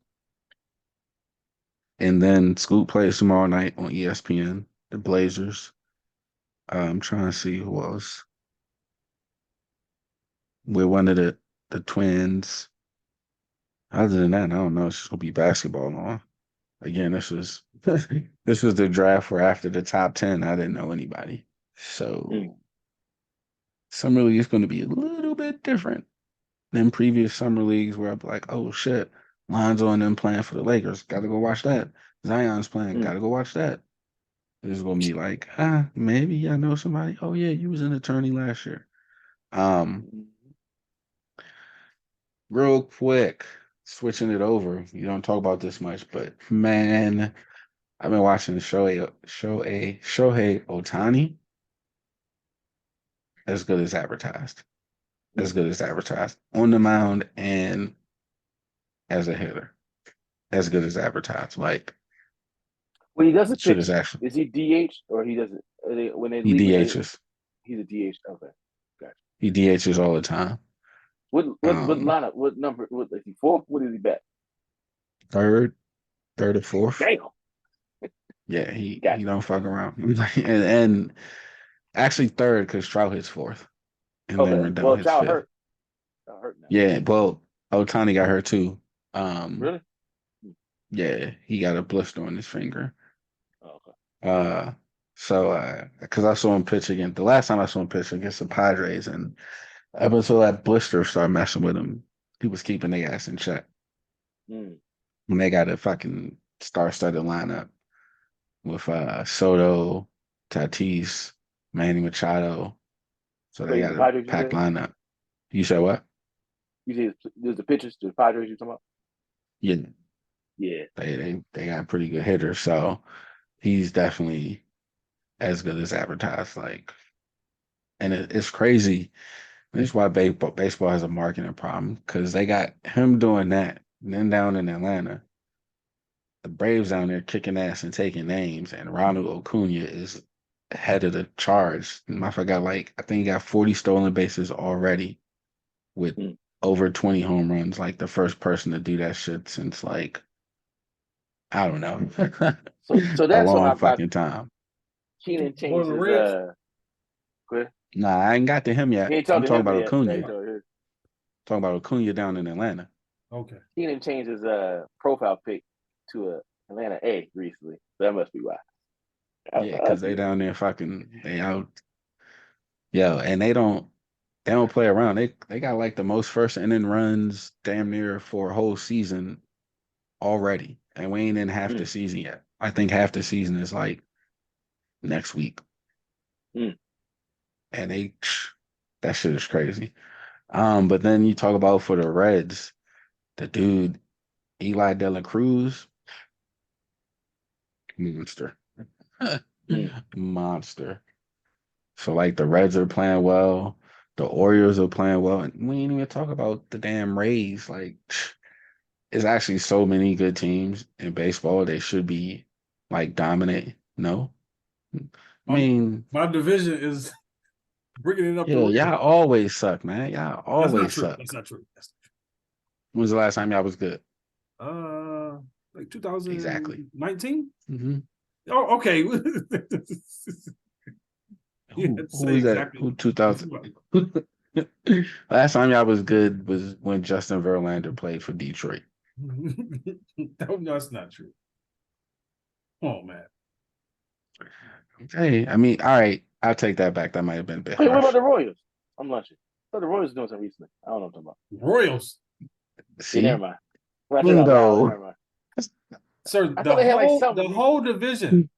and then Scoop plays tomorrow night on ESPN. The Blazers. I'm trying to see who else. We're one of the Twins. Other than that, I don't know. It's just gonna be basketball on. Again, this was this was the draft where after the top 10, I didn't know anybody. Mm. So Summer league is going to be a little bit different than previous summer leagues where I'm like, oh shit, Lonzo and them playing for the Lakers. Got to go watch that. Zion's playing. Got Mm. to go watch that. It's gonna be like, maybe I know somebody. Oh yeah, you was an attorney last year. Um, real quick, switching it over. You don't talk about this much, but man, I've been watching Shohei Otani. As good as advertised. As Mm. good as advertised. On the mound and as a hitter. As good as advertised. Like When he doesn't shit is pitch, actually is he DH or he doesn't? When they he leave, DHs. he's a DH. Okay, gotcha. He DHs all the time. What Um, lineup? What number? What is he fourth? What is he back? third, third or fourth. Damn, Yeah, he gotcha. don't fuck around. and actually third because Trout hits fourth, and then Okay, Rendell well, hits child fifth. hurt. Child hurt now. Yeah, well, Otani got hurt too. Um, Really? Hmm. yeah, he got a blister on his finger. Oh, okay. Uh, so because I saw him pitch again, the last time I saw him pitch against the Padres, and up until that blister started messing with him, he was keeping their ass in check. Mm. When they got a fucking star-studded lineup with Soto, Tatis, Manny Machado. So they Wait, got the a Padres you packed said? lineup. You said what? You said there's the pitchers, the Padres you talking about? Yeah, Yeah. they got pretty good hitters. So he's definitely as good as advertised. Like, and it's crazy. This is why baseball has a marketing problem because they got him doing that. And then down in Atlanta, the Braves down there kicking ass and taking names, and Ronald Acuna is head of the charge. And I forgot, like, I think he got 40 stolen bases already with Mm. over 20 home runs. Like, the first person to do that shit since, like, I don't know, So a that's long my fucking time. Keenan More changed than the his Reds. quit. Nah, I ain't got to him He yet. ain't I'm talked to talking him about yet. Yeah, he Acuna. told him. Talking about Acuna down in Atlanta. Okay. Keenan changed his profile pic to a Atlanta A recently. That must be why. Yeah, because they down there fucking, they out. Yo, and they don't play around. They got like the most first inning runs damn near for a whole season already. And we ain't in half the Mm. season yet. I think half the season is like next week. Mm. And that shit is crazy. But then you talk about for the Reds, the dude, Eli De La Cruz, monster. Mm. Monster. So like the Reds are playing well, the Orioles are playing well, and we ain't even talk about the damn Rays. Like it's actually so many good teams in baseball. They should be like dominate. No, I mean, My division is bringing it up the yeah, rear. y'all always suck, man. Y'all That's not always true. suck. That's not true. When was the last time y'all was good? Like Exactly. 2019. Hmm. Oh, okay. You Who had to who say was that? exactly. Who 2000? Last time y'all was good was when Justin Verlander played for Detroit. No, that's not true. Oh man. Hey, I mean, all right, I'll take that back. That might have been a bit Wait, what about harsh. the Royals? I'm lunching. I thought the Royals doing something recently. I don't know what I'm talking about. Royals. Yeah, never See, mind. When I said it out loud, bingo. never mind. Sir, I thought they had like the something. whole division.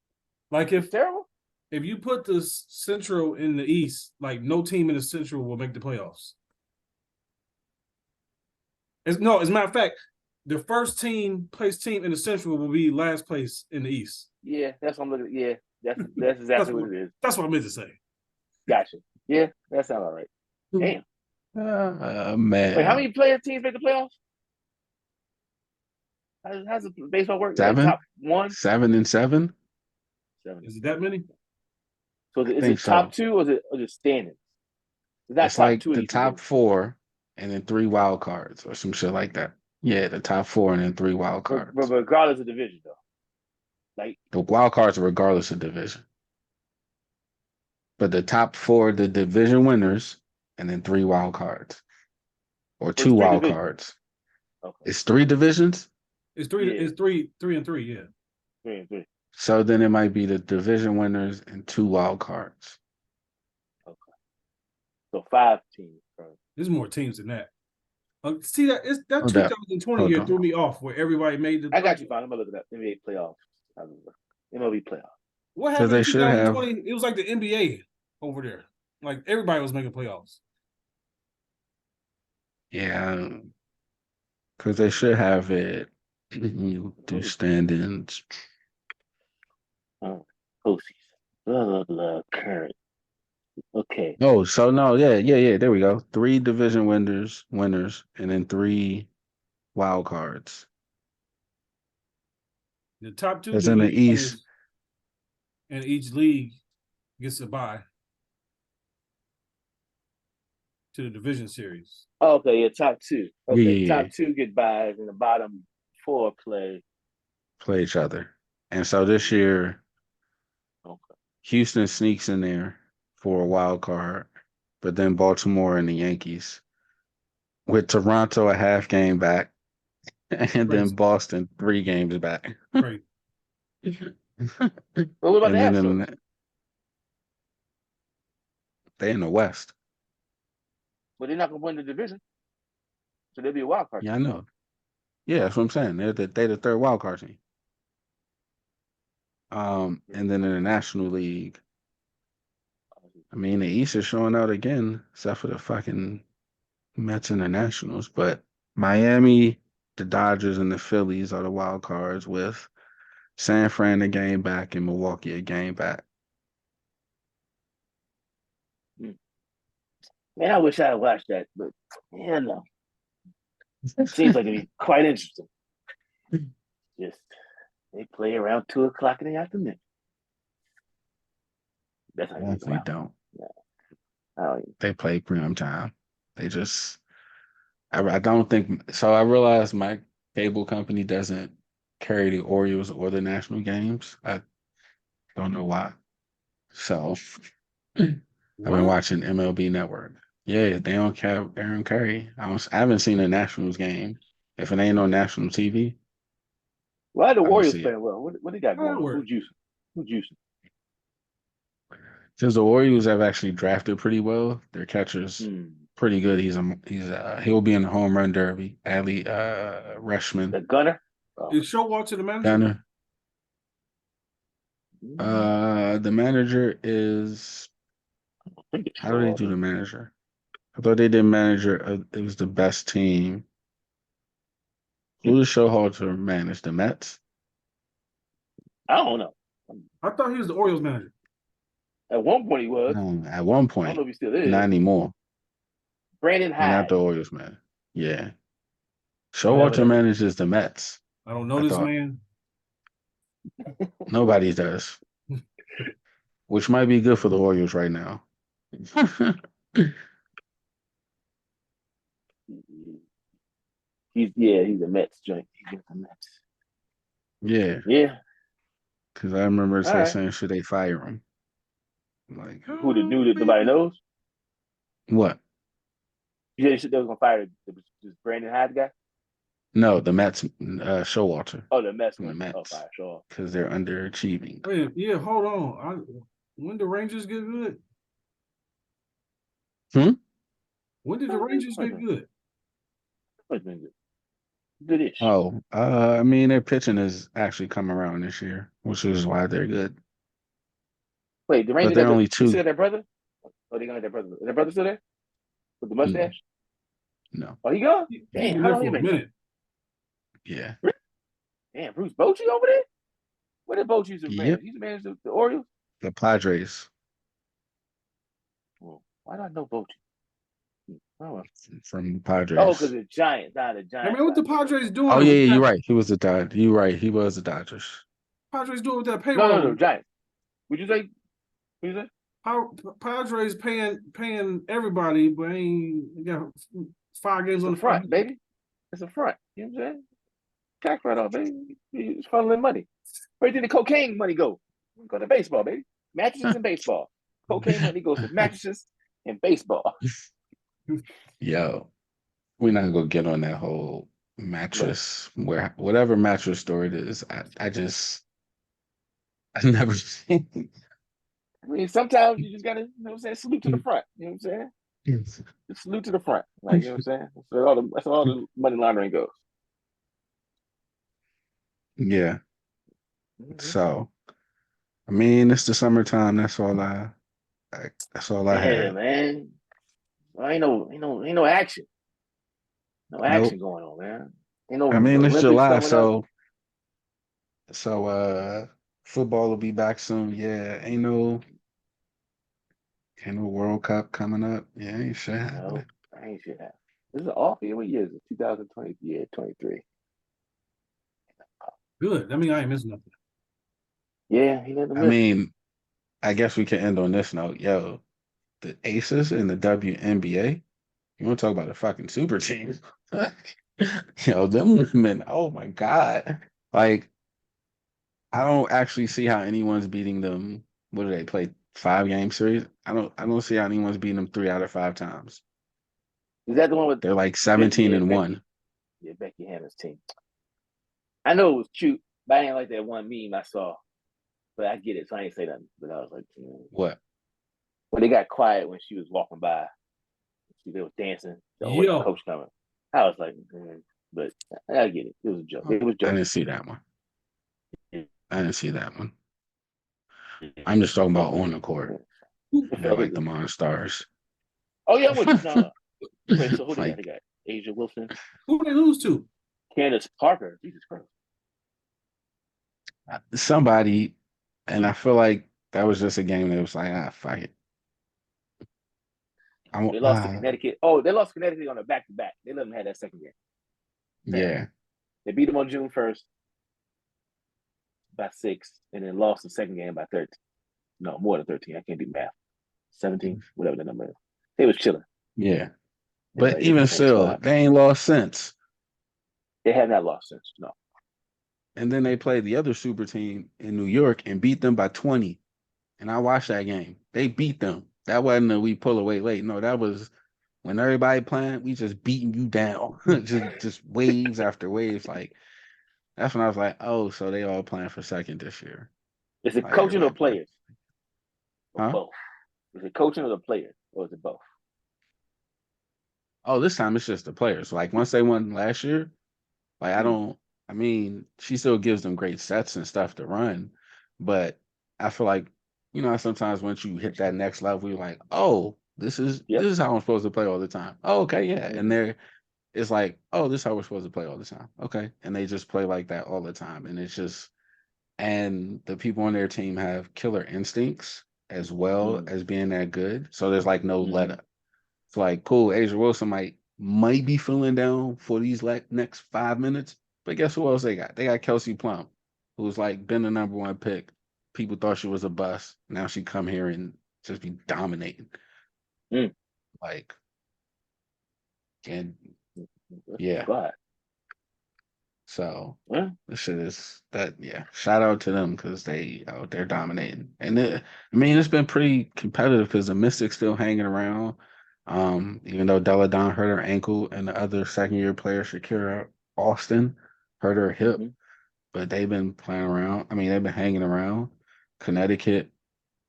Like It's terrible. if you put the Central in the East, like no team in the Central will make the playoffs. As a matter of fact, the first place team in the Central will be last place in the East. Yeah, that's what I'm looking at. Yeah, that's exactly what it is. That's what I meant to say. Gotcha. Yeah, that sounds all right. Damn. Wait, how Man, many player teams make the playoffs? How's the baseball work? Like seven, top one, 7-7. seven. Is it that many? So I is think it top so. two or is it standings? It's not It's top like two in the each top division, four and then three wild cards or some shit like that. Yeah, the top four and then three wild but cards. regardless of division though. Like The wild cards are regardless of division. But the top four, the division winners, and then three wild cards or so two it's three wild divisions. cards. Okay. It's three divisions. It's three. Yeah, It's three and three. Yeah. three and three. So then it might be the division winners and two wild cards. Okay. So 5 teams. There's more teams than that. See that Hold up. 2020 Hold year on. threw me off where everybody made the. I got you, fine. I'm gonna look at that NBA playoffs. MLB playoffs. What Because happened they in should have. 2020? It was like the NBA over there. Like everybody was making playoffs. Yeah. Because they should have it. You do standings. Postseason. Blah blah blah. Current. Okay. Oh, so no, yeah. There we go. 3 division winners, and then 3 wild cards. The top 2 As in the division East. winners in each league gets a bye to the division series. Oh, okay, yeah, top 2. Okay, Yeah. top 2 get buys, and the bottom 4 play. Play each other. And so this year, Okay. Houston sneaks in there for a wild card, but then Baltimore and the Yankees, with Toronto a half game back, and then Crazy. Boston 3 games back. Right. Well, what about And the then Astros? they in the West. Well, they're not gonna win the division, so they'll be a wild card Yeah, I team. know. Yeah, that's what I'm saying. They the third wild card team. And then in the National League, I mean, the East is showing out again, except for the fucking Mets and the Nationals. But Miami, the Dodgers, and the Phillies are the wild cards, with San Fran a game back and Milwaukee a game back. Man, I wish I had watched that, but yeah, no. Seems like it'd be quite interesting. Just they play around 2 o'clock in the afternoon. That's how you They don't. Yeah. I don't even. They play prime time. They just, I don't think so. I realize my cable company doesn't carry the Orioles or the national games. I don't know why. So I've been What? watching MLB Network. Yeah, they don't have Aaron Curry. I haven't seen a Nationals game. If it ain't on national TV, Why are the I don't Warriors see it. playing well? What they got How going that on? work? Who's juicing? Who's juicing? Since the Orioles have actually drafted pretty well, their catcher's Hmm. pretty good. He'll be in the home run derby. Ali The Rushman, gunner? Oh. Is Showalter the manager? Gunner. The manager is, I think it's how do they do Showalter. the manager? I thought they did manager. It was the best team. Who does Showalter manage? The Mets? I don't know. I thought he was the Orioles manager. At one point he was. At one I don't know point, if he still not is. anymore. Brandon He's not Hyde. the Orioles man. Yeah, Whatever Showalter that is. manages the Mets. I don't know I this thought man. nobody does, which might be good for the Orioles right now. He's a Mets joint. He's a Mets. Yeah, Yeah. because I remember All right. saying, should they fire him? Like, Who the dude oh, that nobody maybe. knows? What? You said they was gonna fire this Brandon Hyde guy? No, the Mets, Showalter Oh, the Mets from the one. Oh, Mets, fire, sure. because they're underachieving. Wait, yeah, hold on. When the Rangers get good? Hmm? When did the Rangers get good? What's been good? Good-ish. Oh, I mean, their pitching has actually come around this year, which is why they're good. Wait, the But Rangers they're got only they still two. got their brother? Oh, they gonna have their brother. Is their brother still there? With the No, mustache? no, Oh, he gone? He's Damn, been how there long he for a been gone? minute. yeah, Damn, Bruce Bochy over there? What did Bochy used to manage? yep. He used to manage the Orioles? The Padres Oh, why do I know Bochy? Oh, well. from the Oh, because Padres. the Giants. Nah, the Hey Giants man, what the got him. Padres Oh doing yeah, with yeah, you're that? right. He was the Dodgers. You're right. He was the Dodgers. Padres doing with that No, payroll? Giants. Would you say? Would you say? Padres paying everybody, but ain't got 5 games It's on a the 500. front, baby. It's a front. You know what I'm saying? Tax right off, baby. It's funneling money. Where did the cocaine money go? Go to baseball, baby. Mattresses and baseball. Cocaine money goes to mattresses and baseball. Yo, we're not gonna get on that whole But mattress where whatever mattress store it is. I never seen. I mean, sometimes you just gotta, you know what I'm saying, salute to the front. You know what I'm saying? Yes. Just salute to the front. Like, you know what I'm saying? That's all the money laundering goes. Yeah. Mm-hmm. So I mean, it's the summertime. That's all I Yeah, had. man. Ain't no action. No action Nope. going on, man. Ain't no I mean, it's Olympics July, coming up. so football will be back soon. Yeah, ain't no World Cup coming up. Yeah, ain't shit happening. No, I ain't shit happen. This is an off year. What year is it? 2020. Yeah, 23. Good. I mean, I ain't missing nothing. Yeah, he never I missed. mean, I guess we can end on this note. Yo, the Aces in the WNBA. You want to talk about a fucking super team? Yo, them women. Oh my god! Like, I don't actually see how anyone's beating them. What do they play? 5 game series? I don't see how anyone's beating them 3 out of 5 times. Is that the one with They're like Becky? 17 Yeah, and Becky. 1. Yeah, Becky Hammond's team. I know it was cute, but I didn't like that one meme I saw. But I get it, so I ain't say nothing. But I was like, What? when they got quiet when she was walking by, they was dancing. Oh, wait, the Yo, coach coming. I was like, but I get it. It was a joke. It was a I joke. didn't see that one. I didn't see that one. I'm just talking about on the court. It They're felt like like, the Monstars. oh yeah, I'm with you. No, no. Wait, so who they got? They Like got Asia Wilson, who they lose to? Candace Parker. Jesus Christ. somebody, and I feel like that was just a game that was like, fuck it. They lost to Connecticut. Oh, they lost to Connecticut on a back to back. They let them have that second game. Apparently, Yeah. they beat them on June 1st by 6, and then lost the second game by 13. No, more than 13. I can't do math. 17, whatever the number is. They was chilling. Yeah. It's But like it's the even same still, squad. they ain't lost since. They have not lost since. No. And then they played the other super team in New York and beat them by 20. And I watched that game. They beat them. That wasn't a we pull away late. No, that was when everybody playing, we just beating you down. just waves after waves. Like that's when I was like, oh, so they all playing for second this year. Is it Like coaching or everybody playing. players or Huh? both? Is it coaching or the players or is it both? Oh, this time it's just the players. Like once they won last year, like Hmm. I mean, she still gives them great sets and stuff to run, but I feel like, sometimes once you hit that next level, you're like, oh, this is Yep. this is how I'm supposed to play all the time. Oh, okay, yeah. And Mm-hmm. there it's like, oh, this is how we're supposed to play all the time. Okay. And they just play like that all the time. And the people on their team have killer instincts as well Mm-hmm. as being that good. So there's like no let Mm-hmm. up. It's like, cool, Asia Wilson might be feeling down for these next 5 minutes, but guess who else they got? They got Kelsey Plum, who's like been the number one pick. People thought she was a bust. Now she come here and just be dominating. Mm-hmm. Like, and That's the yeah. squad. So Well, this shit is that, yeah. Shout out to them because they out there dominating. And I mean, it's been pretty competitive because the Mystics still hanging around. Even though Della Don hurt her ankle and the other second year player, Shakira Austin, hurt her hip, mm-hmm. but they've been playing around. I mean, they've been hanging around. Connecticut,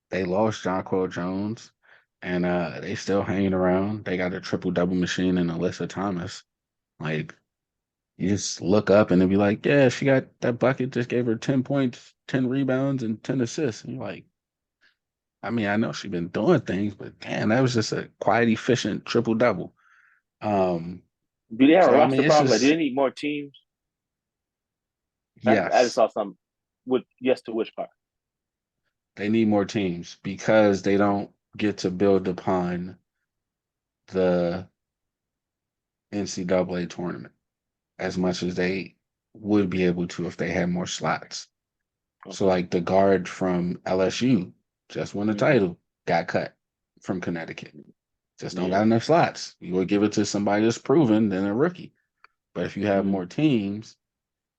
they lost Jonquel Jones and they still hanging around. They got a triple double machine in Alyssa Thomas. Like you just look up and it'd be like, yeah, she got that bucket, just gave her 10 points, 10 rebounds, and 10 assists. And you're like, I mean, I know she's been doing things, but damn, that was just a quiet, efficient triple double. Um, Do they have a so I roster mean, it's problem? Like, do just they need more teams? I just yes, saw some. With yes to which part? they need more teams because they don't get to build upon the NCAA tournament as much as they would be able to if they had more slots. So Okay. like the guard from LSU just won the Mm-hmm. title, got cut from Connecticut. Just don't got Yeah. enough slots. You would give it to somebody that's proven than a rookie. But if you have Mm-hmm. more teams,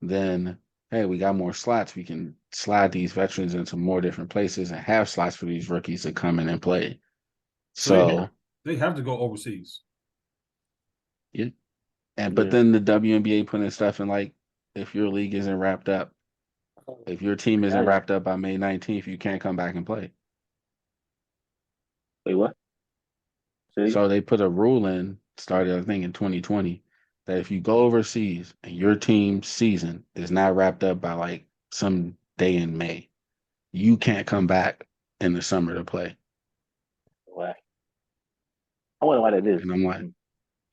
then hey, we got more slots. We can slide these veterans into more different places and have slots for these rookies to come in and play. So they Yeah. So they have to go overseas. yeah. But Yeah. then the WNBA putting stuff in like if your league isn't wrapped up, if your team isn't I just wrapped up by May 19th, you can't come back and play. wait. What? See, So they put a rule in, started I think in 2020, that if you go overseas and your team's season is not wrapped up by like some day in May, you can't come back in the summer to play. what? I wonder why that is. And I'm like,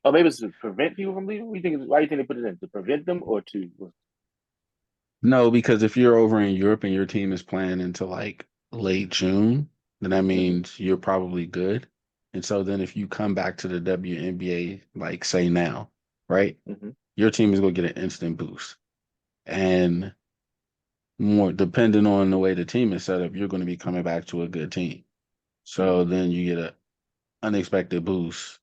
Oh, maybe it's to prevent people from leaving. What do you think? Why do you think they put it in to prevent them or to? no, because if you're over in Europe and your team is playing into like late June, then that Mm-hmm, means you're probably good. And so then if you come back to the WNBA, like say now, right, mm-hmm, your team is going to get an instant boost. And more depending on the way the team is set up, you're going to be coming back to a good team. So mm-hmm. then you get an unexpected boost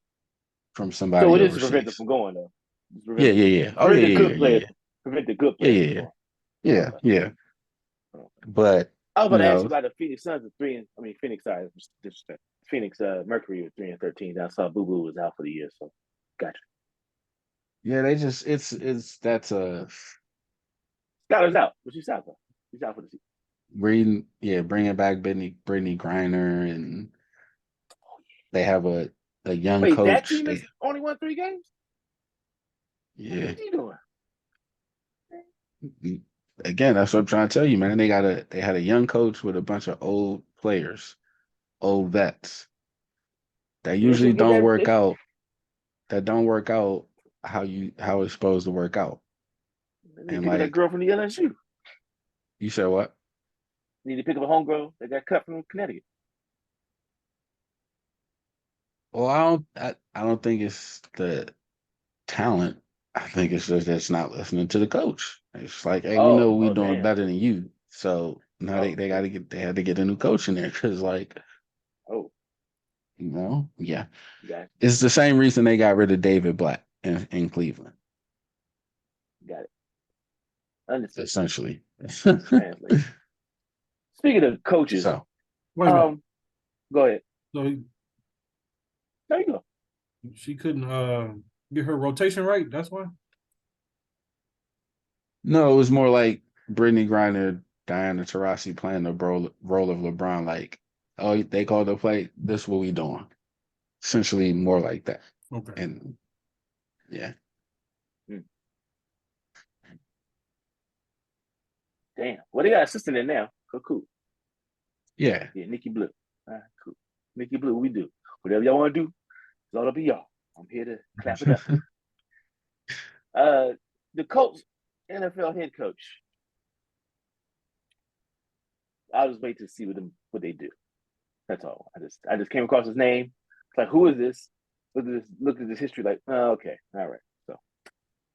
from So somebody it is to prevent them overseas. from going though. It's Yeah, yeah, yeah. Oh prevent yeah, the yeah, good yeah, yeah, players, prevent the good yeah, players yeah, from yeah, going. yeah, Okay. yeah. Okay. But I was about you to ask you know, about the Phoenix Suns at three. I mean, Phoenix. Sorry, disrespect. Phoenix Mercury was 3-13. I saw Boo Boo was out for the year, so gotcha. yeah, they just it's that's a Skylar's out, but she's out though. She's out for the season. reading, yeah, bringing back Brittany Griner, and they have a young Wait, that coach. team They has only won 3 games. What yeah. is he doing? Again, that's what I'm trying to tell you, man. They had a young coach with a bunch of old players, old vets that They usually should get don't that. work out. That don't work out how it's supposed to work out. They need to And pick up that like girl from the LSU. you said, what? They need to pick up a homegirl that got cut from Connecticut. Well, I don't think it's the talent. I think it's just that's not listening to the coach. It's like, hey, we know we Oh, doing damn. better than you. So now Oh, they got to get they had to get a new coach in there because like oh, yeah, got it, it's the same reason they got rid of David Black in Cleveland, got it. Understood. essentially. Translate. Speaking of coaches, So Wait a minute. um, go ahead. So There you go. she couldn't get her rotation right. That's why. no, it was more like Brittany Griner, Diana Taurasi playing the role of LeBron. Like, oh, they called the play. This what we doing. Essentially, more like that. Okay. And yeah, Hmm. Damn. Well, they got assistant in now. So cool. yeah. Yeah, Nikki Blue. All right, cool. Nikki Blue, what we do? Whatever y'all want to do, it's all up to y'all. I'm here to clap it up. Uh, the coach, NFL head coach. I'll just wait to see what they do. That's all. I just came across his name. It's like, who is this? Look at this history. Like, oh, okay, all right. So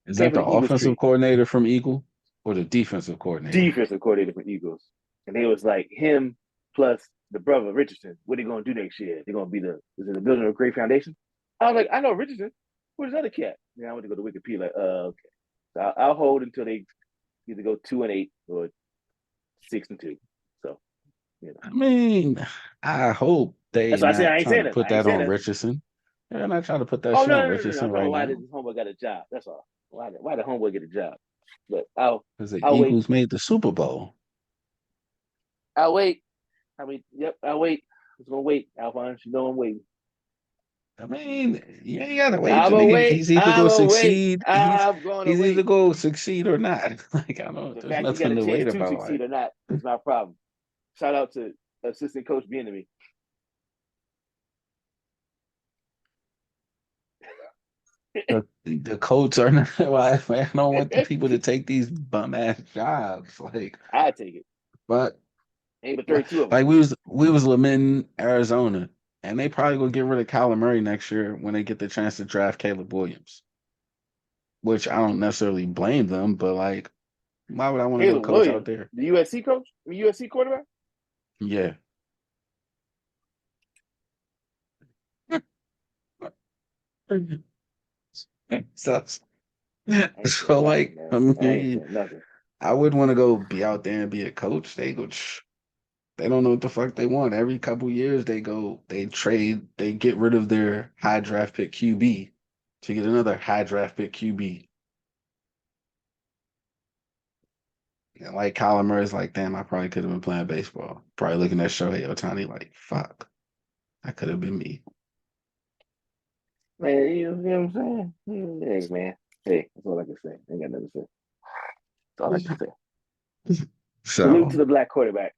Is came that from the the Eagles offensive tree, coordinator from Eagle or the defensive coordinator? defensive coordinator for Eagles, and they was like him plus the brother Richardson. What are they gonna do next year? They're gonna be is it the building of a great foundation? I was like, I know Richardson. Who's the other cat? Yeah, I went to go to Wikipedia. Like, okay. So I'll hold until they either go 2-8 or 6-2. So I mean, I hope they that's why I said not I ain't trying to saying that. put I ain't that saying on that. Richardson. They're not trying to put that Oh shit no, on no, no, no, no. I'm Richardson talking about right why now did this homeboy got a job? That's all. Why the homeboy get a job? But because the I'll wait. Eagles made the Super Bowl. I'll wait. I mean, yep, I'll wait. I was gonna wait, Alphonse. You know I'm waiting. I mean, you ain't gotta wait. I'm The gonna nigga, wait. he's either I'm gonna gonna wait. succeed. I'm gonna He's either wait. gonna succeed or not. Like I don't. The There's fact he got nothing a to chance wait to about. succeed Like or not is my problem. Shout out to assistant coach being to me. the Colts are not. Why I don't want the people to take these bum ass jobs. Like, I take it. but Ain't but 32 of them. like we was lamenting Arizona, and they probably gonna get rid of Kyler Murray next year when they get the chance to draft Caleb Williams. Which I don't necessarily blame them, but like, why would I want to go Caleb coach out Williams, there? the USC coach, the USC quarterback. Yeah. So, I ain't so saying nothing, like, man. I I ain't mean, saying nothing. I wouldn't want to go be out there and be a coach. They don't know what the fuck they want. Every couple years they trade, they get rid of their high draft pick QB to get another high draft pick QB. And like Kyler Murray's like, damn, I probably could have been playing baseball. Probably looking at Shohei Ohtani like, fuck, that could have been me. Man, you know what I'm saying? Hey, man. Hey, that's all I can say. Ain't got nothing to say. That's all I can say. Salute to So, the black quarterback.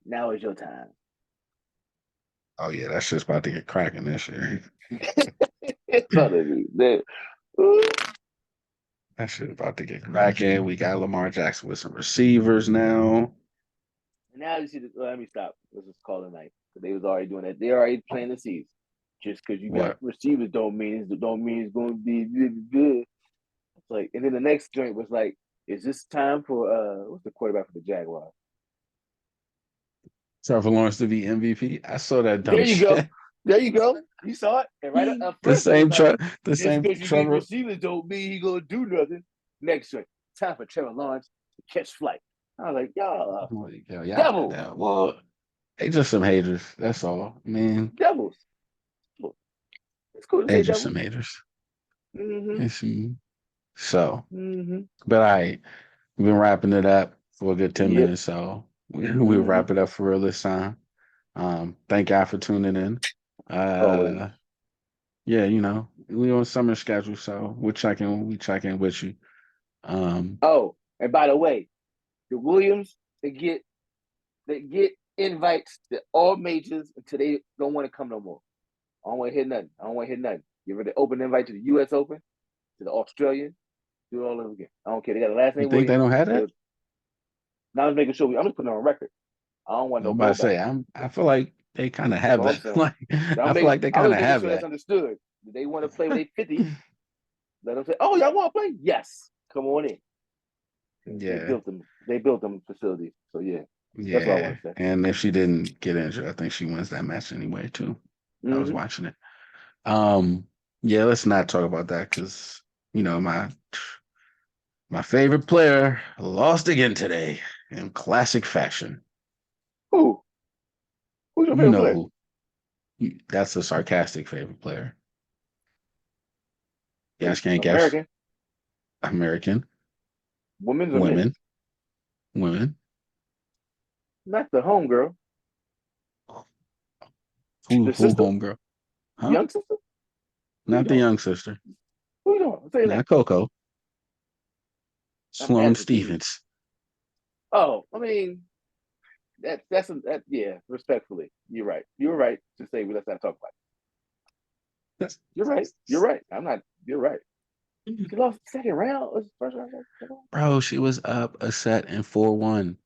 Now is your time. oh yeah, that's just about to get cracking this year. It's about to be there. Ooh. That shit about to get cracking. We got Lamar Jackson with some receivers now. Now you see the, let me stop. Let's just call it a night. They was already doing that. They already playing the season. Just because you got What? receivers don't mean it's going to be good. It's like, and then the next joint was like, is this time for what's the quarterback for the Jaguars? Trevor Lawrence to be MVP. I saw that There dumb you go. shit. There you go. You saw it. And right up The first, it was same like, the just same because you get Trevor. receivers don't mean he gonna do nothing. Next joint, time for Trevor Lawrence to catch flight. I was like, y'all Like, yo, yeah, devils, yeah. Well, they just some haters. That's all. I mean, devils. It's cool to they say just devils. some haters. Mm-hmm. So, Mm-hmm. but we've been wrapping it up for a good 10 Yep. minutes. So we'll Mm-hmm. wrap it up for real this time. Thank y'all for tuning in. Always. Yeah, we on summer schedule, so we check in with you. Um, Oh, and by the way, the Williams they get invites to all majors until they don't want to come no more. I don't want to hear nothing. I don't want to hear nothing. Give her the open invite to the U.S. Open, to the Australian, do it all over again. I don't care. They got the last you name think they Williams. don't have that? Now I'm making sure I'm just putting it on record. I don't want I'm no about to blowback. say I feel like they kind of That's have all I'm that. saying. Like Now I feel like they I'm kind just of making have sure that's that. understood. They want to play when they 50. Let them say, "Oh, y'all want to play? Yes, come on in." They Yeah, built them. They built them facilities. So yeah, that's what I yeah. want to say. And if she didn't get injured, I think she wins that match anyway too. I was Mm-hmm. watching it. Um, yeah, let's not talk about that because my favorite player lost again today in classic fashion. Who? Who's your You favorite know player? who? That's a sarcastic favorite player. You guys Wait, can't guess. American, American women's or men's? women, women. Not the homegirl, Who the who sister, homegirl? Huh? young sister. Who you Not the doing? young sister. Who you doing? Say your name. Not Coco. I'm mad Sloane at the TV. Stevens. Oh, I mean, that yeah. Respectfully, you're right. You're right to say let's not talk about That's- it. You're right. You're right. I'm not. You're right. She lost second round. Was first round. Bro, she was up a set in 4-1.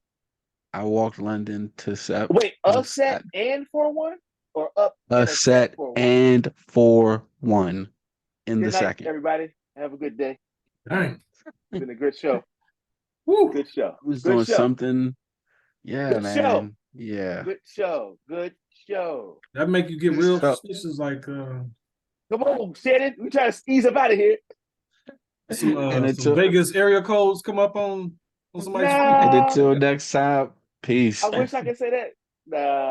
I walked London to set Wait, a upset set, and 4-1, or up a and a set set 4-1. and 4-1 in the Good night, second. everybody. Have a good day. Dang. It's been a good show. Woo. Good show. I was Good doing show. something. Yeah, Good show. man. Yeah. Good show. Good show. That make you get real So, suspicious, like Come on, Shannon. We try to squeeze up out of here. and some until Vegas area codes come up on somebody's phone. and Nah. until next time, I peace. wish I could say that. Nah.